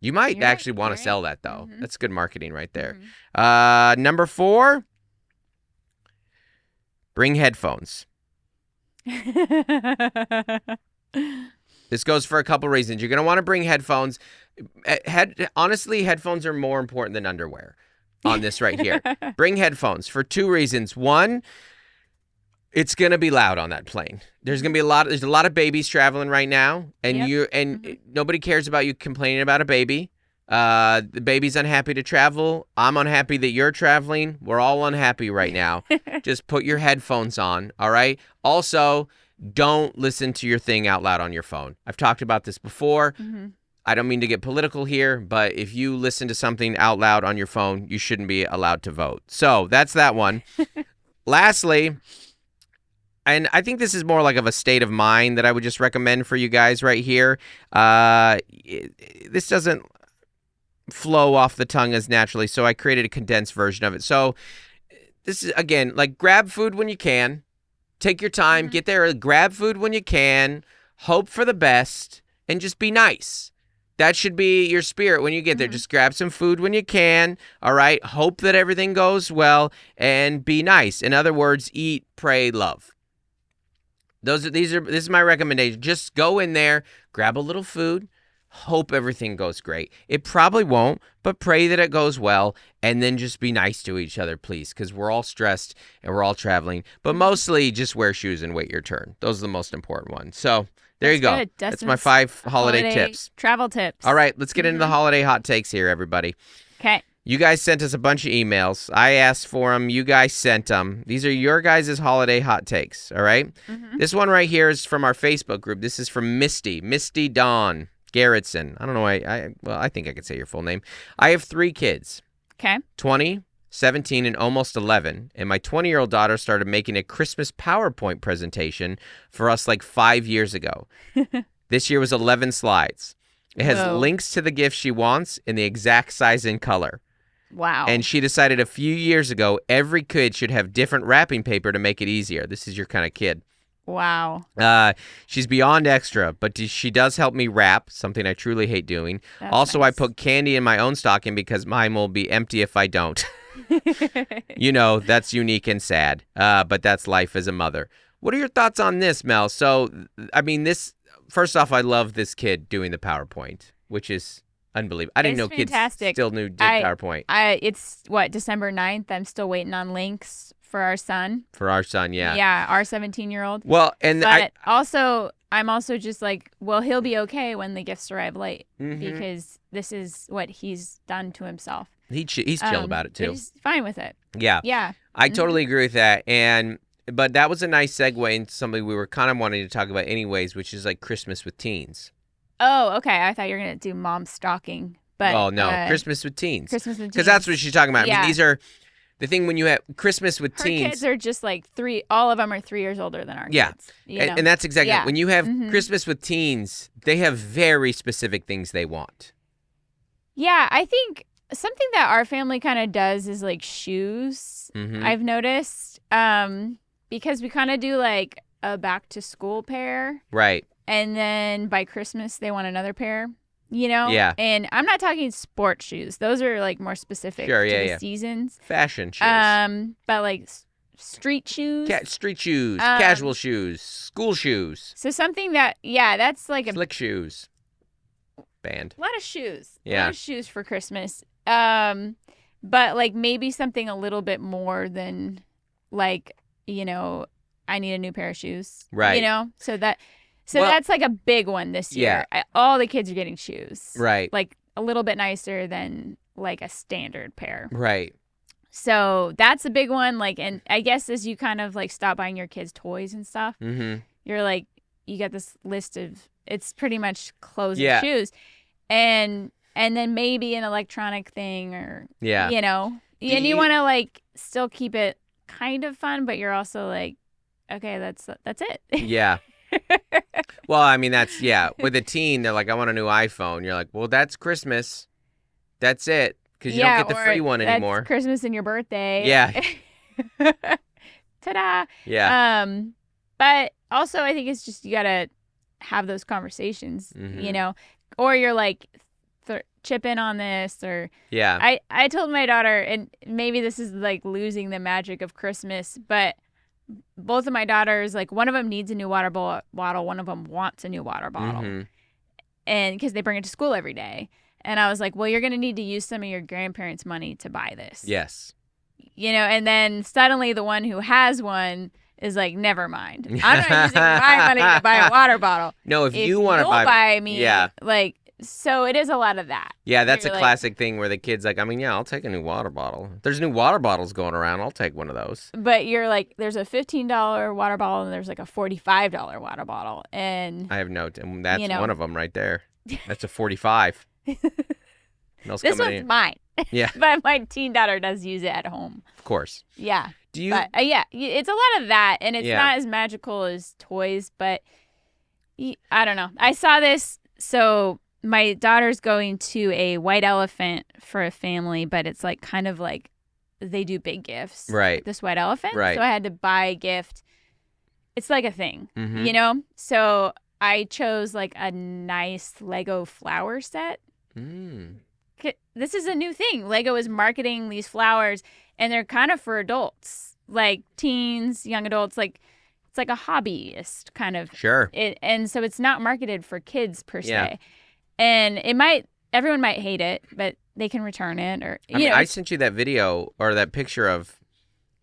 You might actually want to sell that, though. That's good marketing right there. Number 4, bring headphones. This goes for a couple reasons. You're going to want to bring headphones. Honestly, headphones are more important than underwear on this right here. Bring headphones for 2 reasons. One, it's going to be loud on that plane. There's a lot of babies traveling right now, and nobody cares about you complaining about a baby. The baby's unhappy to travel. I'm unhappy that you're traveling. We're all unhappy right now. Just put your headphones on, all right? Also, don't listen to your thing out loud on your phone. I've talked about this before. I don't mean to get political here, but if you listen to something out loud on your phone, you shouldn't be allowed to vote. So that's that one. Lastly, and I think this is more like of a state of mind that I would just recommend for you guys right here. This doesn't flow off the tongue as naturally, so I created a condensed version of it. So this is, again, like grab food when you can. Take your time, get there, grab food when you can, hope for the best, and just be nice. That should be your spirit when you get there. Just grab some food when you can, all right? Hope that everything goes well, and be nice. In other words, eat, pray, love. This is my recommendation. Just go in there, grab a little food, hope everything goes great. It probably won't, but pray that it goes well, and then just be nice to each other, please, because we're all stressed and we're all traveling. But mostly just wear shoes and wait your turn. Those are the most important ones. So there you go. That's my 5 holiday tips. Travel tips. All right, let's get into the holiday hot takes here, everybody. Okay. You guys sent us a bunch of emails. I asked for them. You guys sent them. These are your guys' holiday hot takes, all right? This one right here is from our Facebook group. This is from Misty Dawn Garrettson. I don't know why. I think I could say your full name. I have 3 kids. Okay. 20, 17, and almost 11. And my 20-year-old daughter started making a Christmas PowerPoint presentation for us like 5 years ago. This year was 11 slides. It has links to the gifts she wants in the exact size and color. Wow. And she decided a few years ago every kid should have different wrapping paper to make it easier. This is your kind of kid. Wow. She's beyond extra, but she does help me wrap, something I truly hate doing. Also, nice. I put candy in my own stocking because mine will be empty if I don't. You know, that's unique and sad, but that's life as a mother. What are your thoughts on this, Mel? So, I mean, first off, I love this kid doing the PowerPoint, which is unbelievable. I didn't know fantastic. Kids still did PowerPoint. It's, December 9th? I'm still waiting on links for our son. For our son, yeah. Yeah, our 17-year-old. Well, and also, I'm also just like, well, he'll be okay when the gifts arrive late Mm-hmm. because this is what he's done to himself. He's chill about it too. He's fine with it. Yeah. Yeah. I totally agree with that. But that was a nice segue into something we were kind of wanting to talk about anyways, which is like Christmas with teens. Oh, okay. I thought you were going to do mom stalking. But, oh, no. Christmas with teens. Christmas with teens. Because that's what she's talking about. Yeah. I mean, these are the thing when you have Christmas with Her teens. kids are just like all of them are 3 years older than our kids. Yeah. And that's exactly Yeah. when you have Mhm. Christmas with teens, they have very specific things they want. Yeah, I think something that our family kind of does is like shoes. Mm-hmm. I've noticed because we kind of do like a back to school pair. Right. And then by Christmas, they want another pair, you know? Yeah. And I'm not talking sports shoes. Those are like more specific to the seasons. Fashion shoes. But like street shoes. Street shoes, casual shoes, school shoes. So something that, that's like Slick shoes. Band. a lot of shoes. A Yeah. lot of shoes for Christmas. But like maybe something a little bit more than like, you know, I need a new pair of shoes. Right. You know? So Well, that's like a big one this year. All the kids are getting shoes. Right. Like a little bit nicer than like a standard pair. Right. So that's a big one. Like, and I guess as you kind of like stop buying your kids toys and stuff, Mm-hmm. you're like, you get this list of, it's pretty much clothes Yeah. and shoes. And then maybe an electronic thing or, Yeah. you know, and you want to like still keep it kind of fun, but you're also like, okay, that's it. Yeah. Well, I mean, with a teen, they're like, I want a new iPhone. You're like, well, that's Christmas. That's it. Because you don't get the free one anymore. That's Christmas and your birthday. Yeah. Ta-da. Yeah. But also I think it's just, you got to have those conversations, Mhm. you know, or you're like, chip in on this, or Yeah. I told my daughter, and maybe this is like losing the magic of Christmas, but both of my daughters, like one of them needs a new water bottle, one of them wants a new water bottle, Mhm. and because they bring it to school every day. And I was like, well, you're going to need to use some of your grandparents' money to buy this. Yes. You know, and then suddenly the one who has one is like, never mind. I'm not using my money to buy a water bottle. No, if you want to buy me, Yeah. like, so it is a lot of that. Yeah, that's a You're like- classic thing where the kid's like, I mean, yeah, I'll take a new water bottle. If there's new water bottles going around, I'll take one of those. But you're like, there's a $15 water bottle and there's like a $45 water bottle. And I have notes, and that's You know. one of them right there. That's a 45. this one's mine. Yeah. But my teen daughter does use it at home. Of course. Yeah. Do you? But it's a lot of that. And it's Yeah. not as magical as toys, but I don't know. I saw this. So my daughter's going to a white elephant for a family, but it's like kind of like they do big gifts. Right. This white elephant. Right. So I had to buy a gift. It's like a thing, Mhm. you know? So I chose like a nice Lego flower set. Mm. This is a new thing. Lego is marketing these flowers, and they're kind of for adults, like teens, young adults. Like it's like a hobbyist kind of. Sure. And so it's not marketed for kids per se. Yeah. And everyone might hate it, but they can return it, or I mean, I sent you that video or that picture of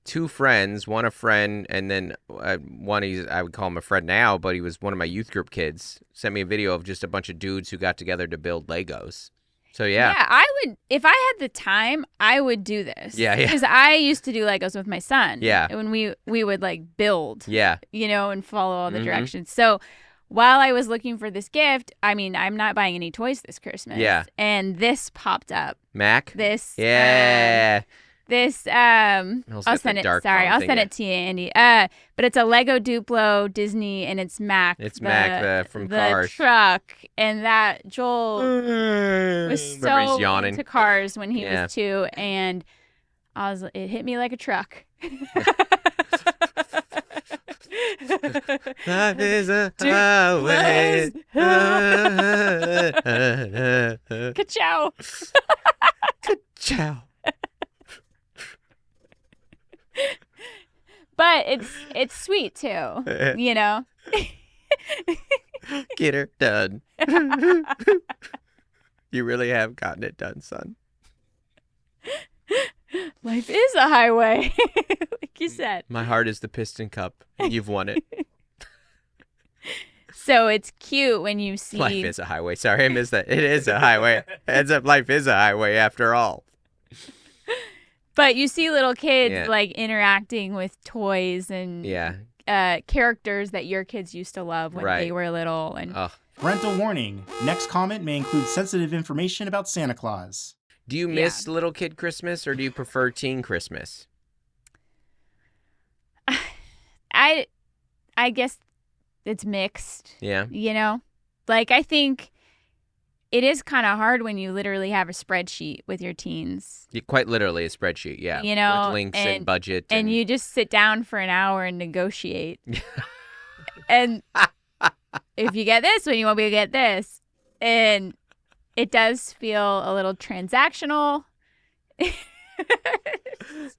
two friends, one a friend, and then one I would call him a friend now, but he was one of my youth group kids. Sent me a video of just a bunch of dudes who got together to build Legos. So yeah. Yeah, I would, if I had the time, I would do this. Yeah, yeah. Because I used to do Legos with my son. Yeah. When we would like build. Yeah. You know, and follow all the Mhm. directions. So while I was looking for this gift, I mean, I'm not buying any toys this Christmas. Yeah. And this popped up. Mac. This. Yeah. I'll send it. Sorry, I'll send it to you, Andy. But it's a Lego Duplo Disney, and it's Mac. It's Mac from Cars. The truck, and that Joel was Remember he's so yawning. into Cars when he Yeah. was 2, and it hit me like a truck. Life is a highway. Ka-chow. Ciao. But it's sweet too, you know. Get her done. You really have gotten it done, son. Life is a highway, like you said. My heart is the piston cup, and you've won it. So it's cute when you see. Life is a highway. Sorry, I missed that. It is a highway. Ends up, life is a highway after all. But you see little kids Yeah. like interacting with toys and characters that your kids used to love when they were little. And Parental warning. Next comment may include sensitive information about Santa Claus. Do you miss little kid Christmas or do you prefer teen Christmas? I guess it's mixed. Yeah. You know? Like, I think it is kind of hard when you literally have a spreadsheet with your teens. Quite literally a spreadsheet, yeah. You know? With links and budget. And you just sit down for an hour and negotiate. And if you get this one, you won't be able to get this. And it does feel a little transactional.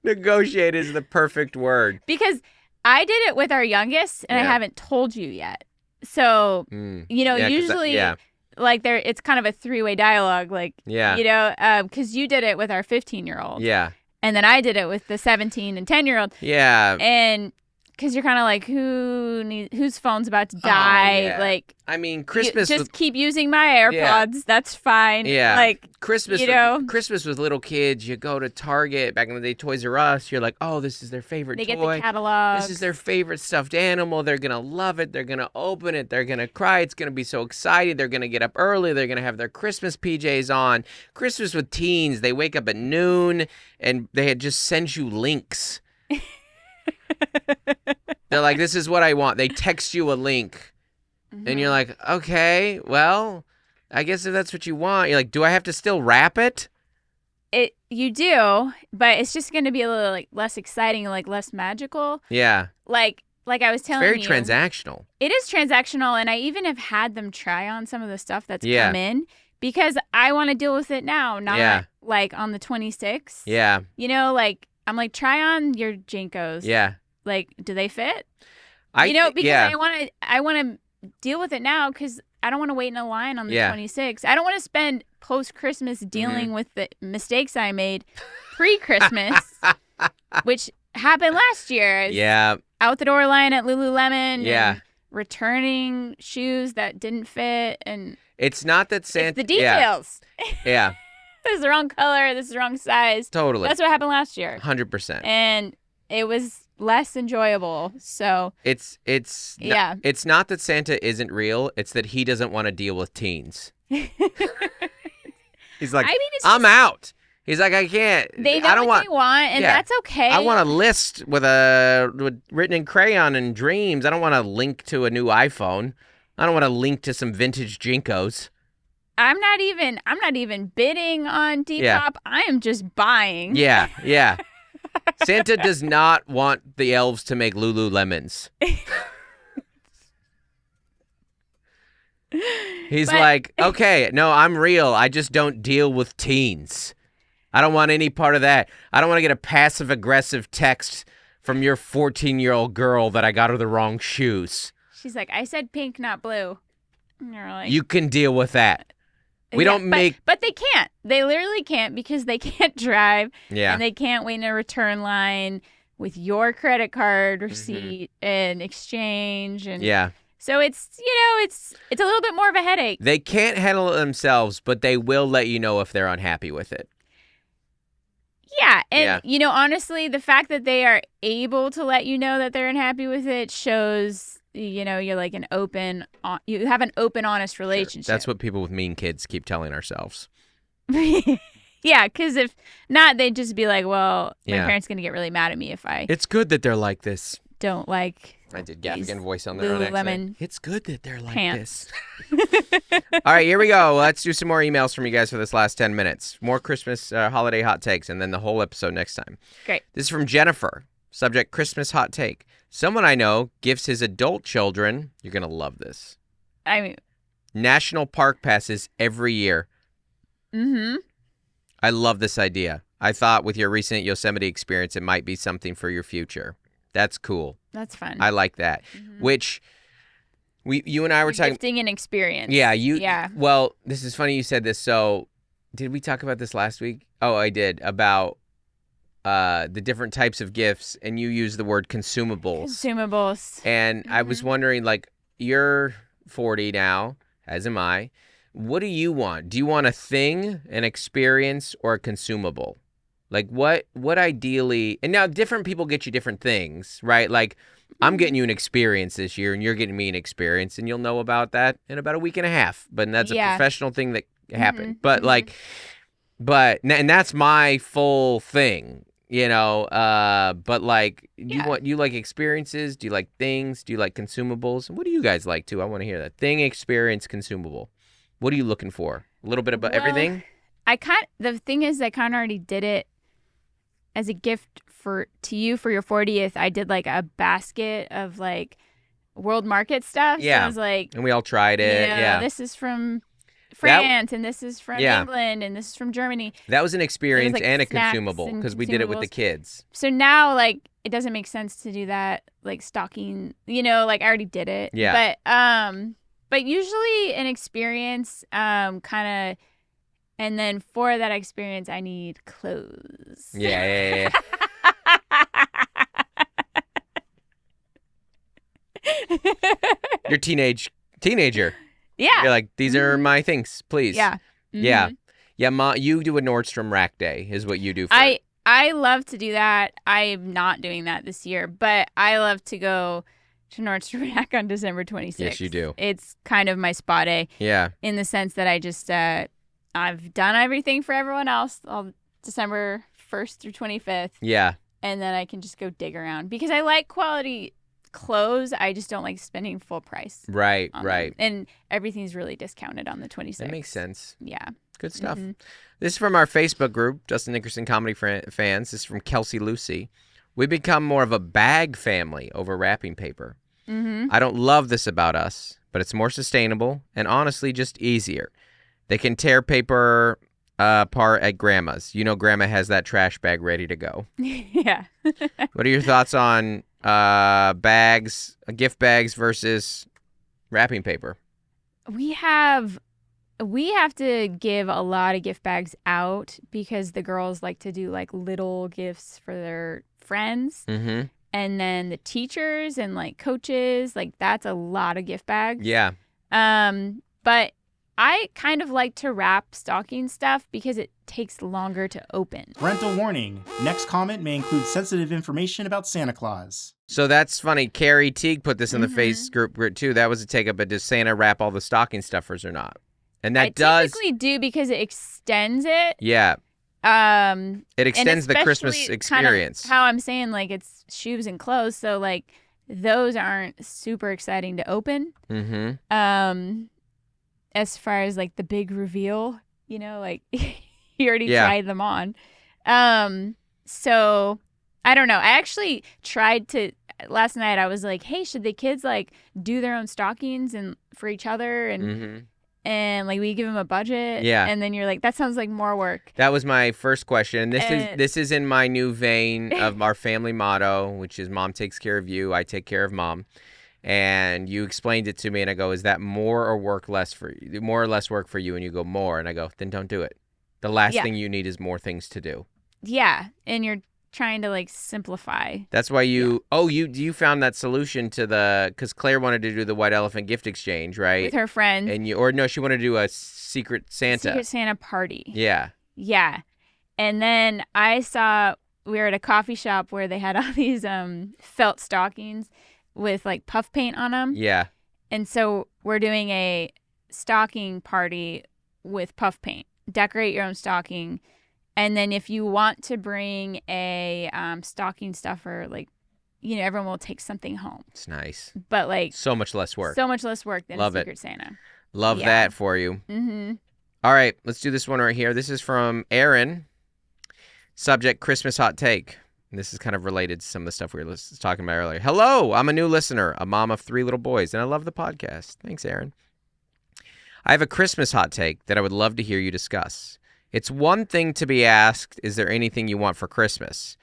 Negotiate is the perfect word. Because I did it with our youngest, and I haven't told you yet. So, you know, usually, like, it's kind of a three-way dialogue. Like, you know, because you did it with our 15-year-old. Yeah. And then I did it with the 17 and 10-year-old. Yeah. And because you're kind of like, whose phone's about to die? Yeah. Like, I mean, Christmas. Just keep using my AirPods. Yeah. That's fine. Yeah. Like, Christmas, you know, Christmas with little kids, you go to Target, back in the day, Toys R Us, you're like, oh, this is their favorite toy. They get the catalog. This is their favorite stuffed animal. They're going to love it. They're going to open it. They're going to cry. It's going to be so excited. They're going to get up early. They're going to have their Christmas PJs on. Christmas with teens, they wake up at noon, and they had just sent you links. They're like, this is what I want. They text you a link. And you're like, okay, well, I guess if that's what you want. You're like, do I have to still wrap it? You do, but it's just going to be a little like less exciting, like less magical. Yeah. Like I was telling you. It's very transactional. It is transactional, and I even have had them try on some of the stuff that's come in because I want to deal with it now, not like on the 26th. Yeah. You know, like I'm like, try on your Jinkos. Yeah. Like, do they fit? Because I want to deal with it now because I don't want to wait in a line on the 26th. I don't want to spend post-Christmas dealing with the mistakes I made pre-Christmas, which happened last year. Yeah. Out the door line at Lululemon. Yeah. And returning shoes that didn't fit. And it's not that Santa. It's the details. Yeah. This is the wrong color. This is the wrong size. Totally. That's what happened last year. 100%. And it was less enjoyable. So it's not that Santa isn't real. It's that he doesn't want to deal with teens. He's like, I'm out. He's like, I can't. They know what they want, and that's okay. I want a list with written in crayon and dreams. I don't want to link to a new iPhone. I don't want to link to some vintage Jinkos. I'm not even bidding on Depop. I am just buying. Yeah, yeah. Santa does not want the elves to make Lululemons. He's like, okay, no, I'm real. I just don't deal with teens. I don't want any part of that. I don't want to get a passive-aggressive text from your 14-year-old girl that I got her the wrong shoes. She's like, I said pink, not blue. And you're like, you can deal with that. We don't make... But they can't. They literally can't because they can't drive. Yeah. And they can't wait in a return line with your credit card receipt and exchange. And yeah. So it's, it's a little bit more of a headache. They can't handle it themselves, but they will let you know if they're unhappy with it. Yeah. And, honestly, the fact that they are able to let you know that they're unhappy with it shows... you're like you have an open, honest relationship. Sure. That's what people with mean kids keep telling ourselves. Yeah, because if not, they'd just be like, well, my parents going to get really mad at me if I... It's good that they're like this. Don't like... I did Gaffigan voice on their own accent. It's good that they're like this. All right, here we go. Let's do some more emails from you guys for this last 10 minutes. More Christmas holiday hot takes, and then the whole episode next time. Great. This is from Jennifer. Subject, Christmas hot take. Someone I know gifts his adult children, you're going to love this, national park passes every year. Mm-hmm. I love this idea. I thought with your recent Yosemite experience, it might be something for your future. That's cool. That's fun. I like that. Mm-hmm. Which you and I were talking. Gifting an experience. Yeah. Yeah. Well, this is funny you said this. So did we talk about this last week? Oh, I did. About the different types of gifts, and you use the word consumables. Consumables. And I was wondering, like, your 40 now, as am I. What do you want? Do you want a thing, an experience, or a consumable? Like what ideally, and now different people get you different things, right? Like I'm getting you an experience this year and you're getting me an experience, and you'll know about that in about a week and a half. But that's a professional thing that happened. But and that's my full thing, but like you like experiences? Do you like things? Do you like consumables? What do you guys like too? I want to hear that. Thing, experience, consumable. What are you looking for? A little bit about everything? The thing is I kind of already did it as a gift to you for your 40th. I did like a basket of like world market stuff. Yeah. So I was like, and we all tried it. Yeah. This is from France, and this is from England, and this is from Germany. That was an experience like and a consumable because we did it with the kids. So now, like, it doesn't make sense to do that, like stocking. Like I already did it. Yeah. But usually an experience, kind of, and then for that experience, I need clothes. Yeah. You're teenager. Yeah. You're like, these are my things, please. Yeah. Yeah. Yeah, you do a Nordstrom rack day is what you do. I love to do that. I'm not doing that this year, but I love to go to Nordstrom Rack on December 26th. Yes, you do. It's kind of my spa day. Yeah. In the sense that I just, I've done everything for everyone else all December 1st through 25th. Yeah. And then I can just go dig around because I like quality clothes. I just don't like spending full price. Right. Them. And everything's really discounted on the 26th. That makes sense. Yeah. Good stuff. This is from our Facebook group, Dustin Nickerson Comedy Fans. This is from Kelsey Lucy. We become more of a bag family over wrapping paper. I don't love this about us, but it's more sustainable and honestly just easier. They can tear paper apart at Grandma's. Grandma has that trash bag ready to go. Yeah. What are your thoughts on gift bags versus wrapping paper? We have to give a lot of gift bags out because the girls like to do like little gifts for their friends. And then the teachers and like coaches, like that's a lot of gift bags. Yeah. But I kind of like to wrap stocking stuff because it takes longer to open. Parental warning. Next comment may include sensitive information about Santa Claus. So that's funny. Carrie Teague put this in the Facebook group too. That was a take up, but does Santa wrap all the stocking stuffers or not? And that I typically do because it extends it. Yeah. It extends the Christmas experience. Kind of how I'm saying, like, it's shoes and clothes, so like those aren't super exciting to open. As far as like the big reveal, like you already tried them on. So I don't know. I actually tried to last night. I was like, hey, should the kids like do their own stockings and for each other and like we give them a budget? Yeah. And then you're like, that sounds like more work. That was my first question. This is in my new vein of our family motto, which is Mom takes care of you, I take care of Mom. And you explained it to me, and I go, is that more or less work for you? And you go, more. And I go, then don't do it. The last thing you need is more things to do. Yeah. And you're trying to like simplify. That's why you found that solution to because Claire wanted to do the White Elephant gift exchange, right? With her friend. And she wanted to do a Secret Santa. Secret Santa party. Yeah. Yeah. And then I saw, we were at a coffee shop where they had all these felt stockings with like puff paint on them. Yeah. And so we're doing a stocking party with puff paint. Decorate your own stocking. And then if you want to bring a stocking stuffer, like, everyone will take something home. It's nice. But like so much less work. So much less work than a Secret Santa. Love that for you. All right, let's do this one right here. This is from Aaron. Subject, Christmas hot take. And this is kind of related to some of the stuff we were talking about earlier. Hello, I'm a new listener, a mom of 3 little boys, and I love the podcast. Thanks, Aaron. I have a Christmas hot take that I would love to hear you discuss. It's one thing to be asked, is there anything you want for Christmas?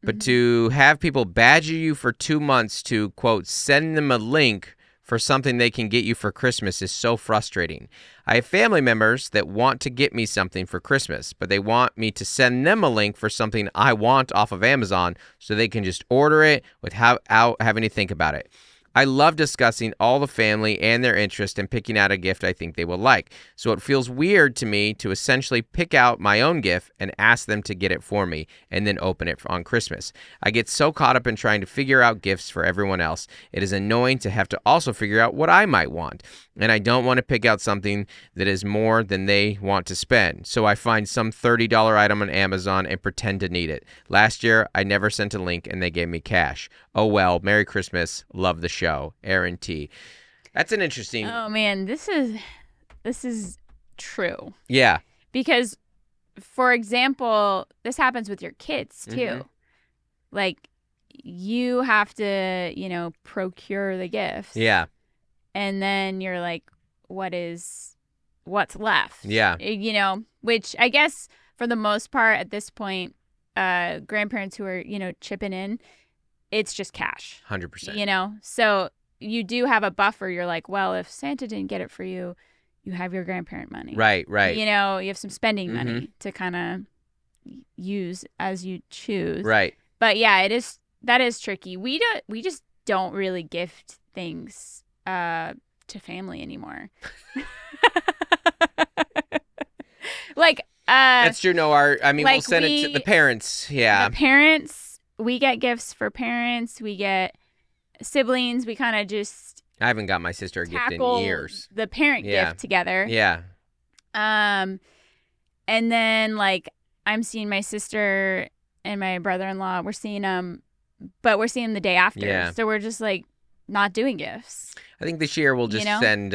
But to have people badger you for 2 months to, quote, send them a link for something they can get you for Christmas is so frustrating. I have family members that want to get me something for Christmas, but they want me to send them a link for something I want off of Amazon so they can just order it without having to think about it. I love discussing all the family and their interest in picking out a gift I think they will like. So it feels weird to me to essentially pick out my own gift and ask them to get it for me and then open it on Christmas. I get so caught up in trying to figure out gifts for everyone else. It is annoying to have to also figure out what I might want. And I don't want to pick out something that is more than they want to spend. So I find some $30 item on Amazon and pretend to need it. Last year, I never sent a link and they gave me cash. Oh well, Merry Christmas. Love the show. Aaron T. That's an interesting... Oh, man, this is true. Yeah. Because, for example, this happens with your kids, too. Mm-hmm. Like, you have to, procure the gifts. Yeah. And then you're like, what's left? Yeah. Which I guess for the most part at this point, grandparents who are, chipping in, it's just cash. 100%. So you do have a buffer. You're like, well, if Santa didn't get it for you, you have your grandparent money. Right. You have some spending money to kind of use as you choose. Right. But yeah, that is tricky. We just don't really gift things to family anymore. That's true. No, we'll send it to the parents. Yeah. The parents, we get gifts for parents. We get siblings. We kind of just I haven't got my sister a gift in years. The parent gift together. Yeah. And then I'm seeing my sister and my brother-in-law. We're seeing them, but we're seeing them the day after. Yeah. So we're just not doing gifts. I think this year we'll just send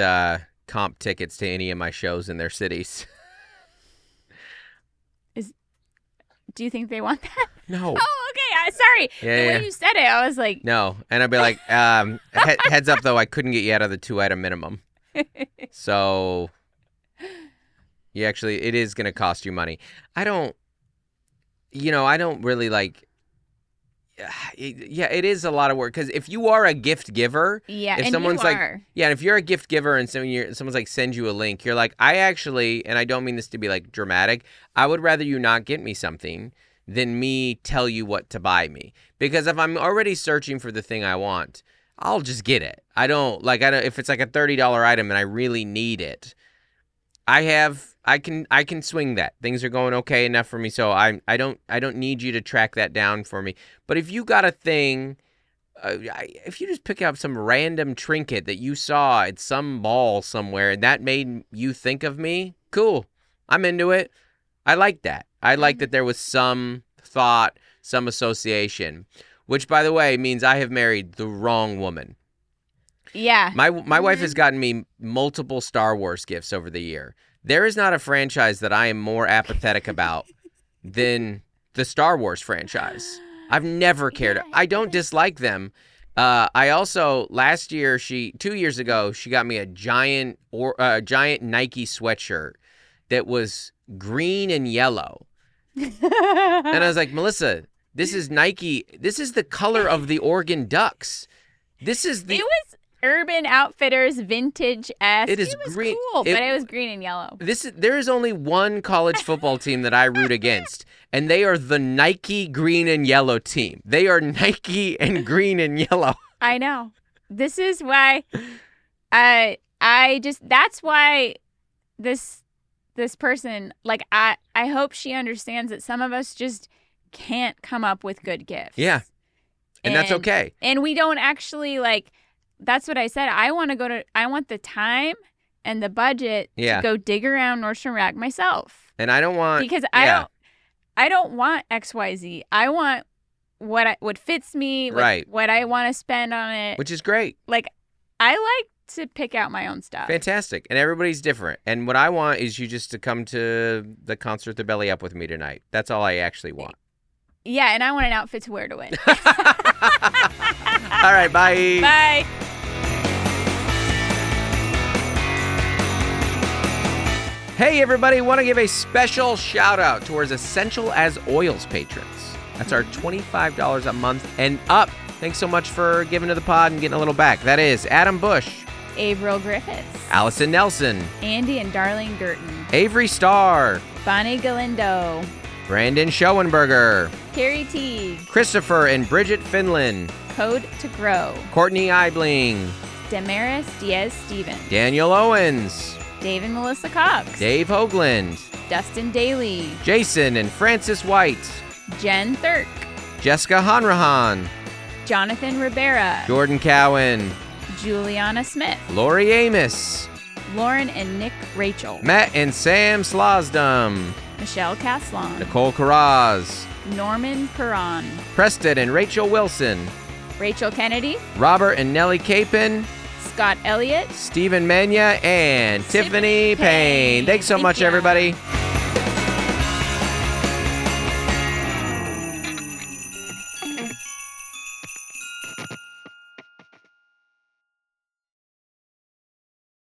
comp tickets to any of my shows in their cities. Do you think they want that? No. Oh, okay. Sorry. Yeah, the way you said it, I was like... No. And I'd be like, heads up, though, I couldn't get you out of the 2-item minimum. So, it is going to cost you money. I don't really like... Yeah, it is a lot of work because if you are a gift giver, if someone's and if you're a gift giver and someone's like send you a link, you're like, I actually, and I don't mean this to be like dramatic, I would rather you not get me something than me tell you what to buy me, because if I'm already searching for the thing I want, I'll just get it. I don't if it's like a $30 item and I really need it, I can swing that. Things are going okay enough for me, so I don't need you to track that down for me. But if you got a thing, if you just pick up some random trinket that you saw at some mall somewhere and that made you think of me, cool. I'm into it. I like that. I like that there was some thought, some association, which, by the way, means I have married the wrong woman. Yeah. My wife has gotten me multiple Star Wars gifts over the year. There is not a franchise that I am more apathetic about than the Star Wars franchise. I've never cared. Yeah. I don't dislike them. I also, 2 years ago, she got me a giant Nike sweatshirt that was green and yellow. And I was like, Melissa, this is Nike. This is the color of the Oregon Ducks. It was Urban Outfitters vintage-esque. It is green. Cool, but it was green and yellow. There is only one college football team that I root against, and they are the Nike green and yellow team. They are Nike and green and yellow. I know. This is why that's why this person, I hope she understands that some of us just can't come up with good gifts. Yeah. And that's okay. And we don't actually that's what I said. I want the time and the budget to go dig around Nordstrom Rack myself. And I don't want, because I don't want XYZ. I want what fits me, what I want to spend on it. Which is great. I like to pick out my own stuff. Fantastic. And everybody's different. And what I want is you just to come to the concert, The Belly Up with me tonight. That's all I actually want. Yeah, and I want an outfit to wear to it. All right, bye. Bye. Hey, everybody, want to give a special shout out towards Essential as Oils patrons. That's our $25 a month and up. Thanks so much for giving to the pod and getting a little back. That is Adam Bush, Averill Griffiths, Allison Nelson, Andy and Darlene Girton, Avery Starr, Bonnie Galindo, Brandon Schoenberger, Carrie Teague, Christopher and Bridget Finland, Code to Grow. Courtney Eibling. Damaris Diaz-Stevens. Daniel Owens. Dave and Melissa Cox. Dave Hoagland. Dustin Daly. Jason and Francis White. Jen Thurk. Jessica Hanrahan. Jonathan Rivera. Jordan Cowan. Juliana Smith. Lori Amos. Lauren and Nick Rachel. Matt and Sam Slosdom. Michelle Caslon. Nicole Carraz. Norman Perron. Preston and Rachel Wilson. Rachel Kennedy. Robert and Nellie Capon. Scott Elliott. Stephen Menya and Tiffany Payne. Thanks so much, you. everybody.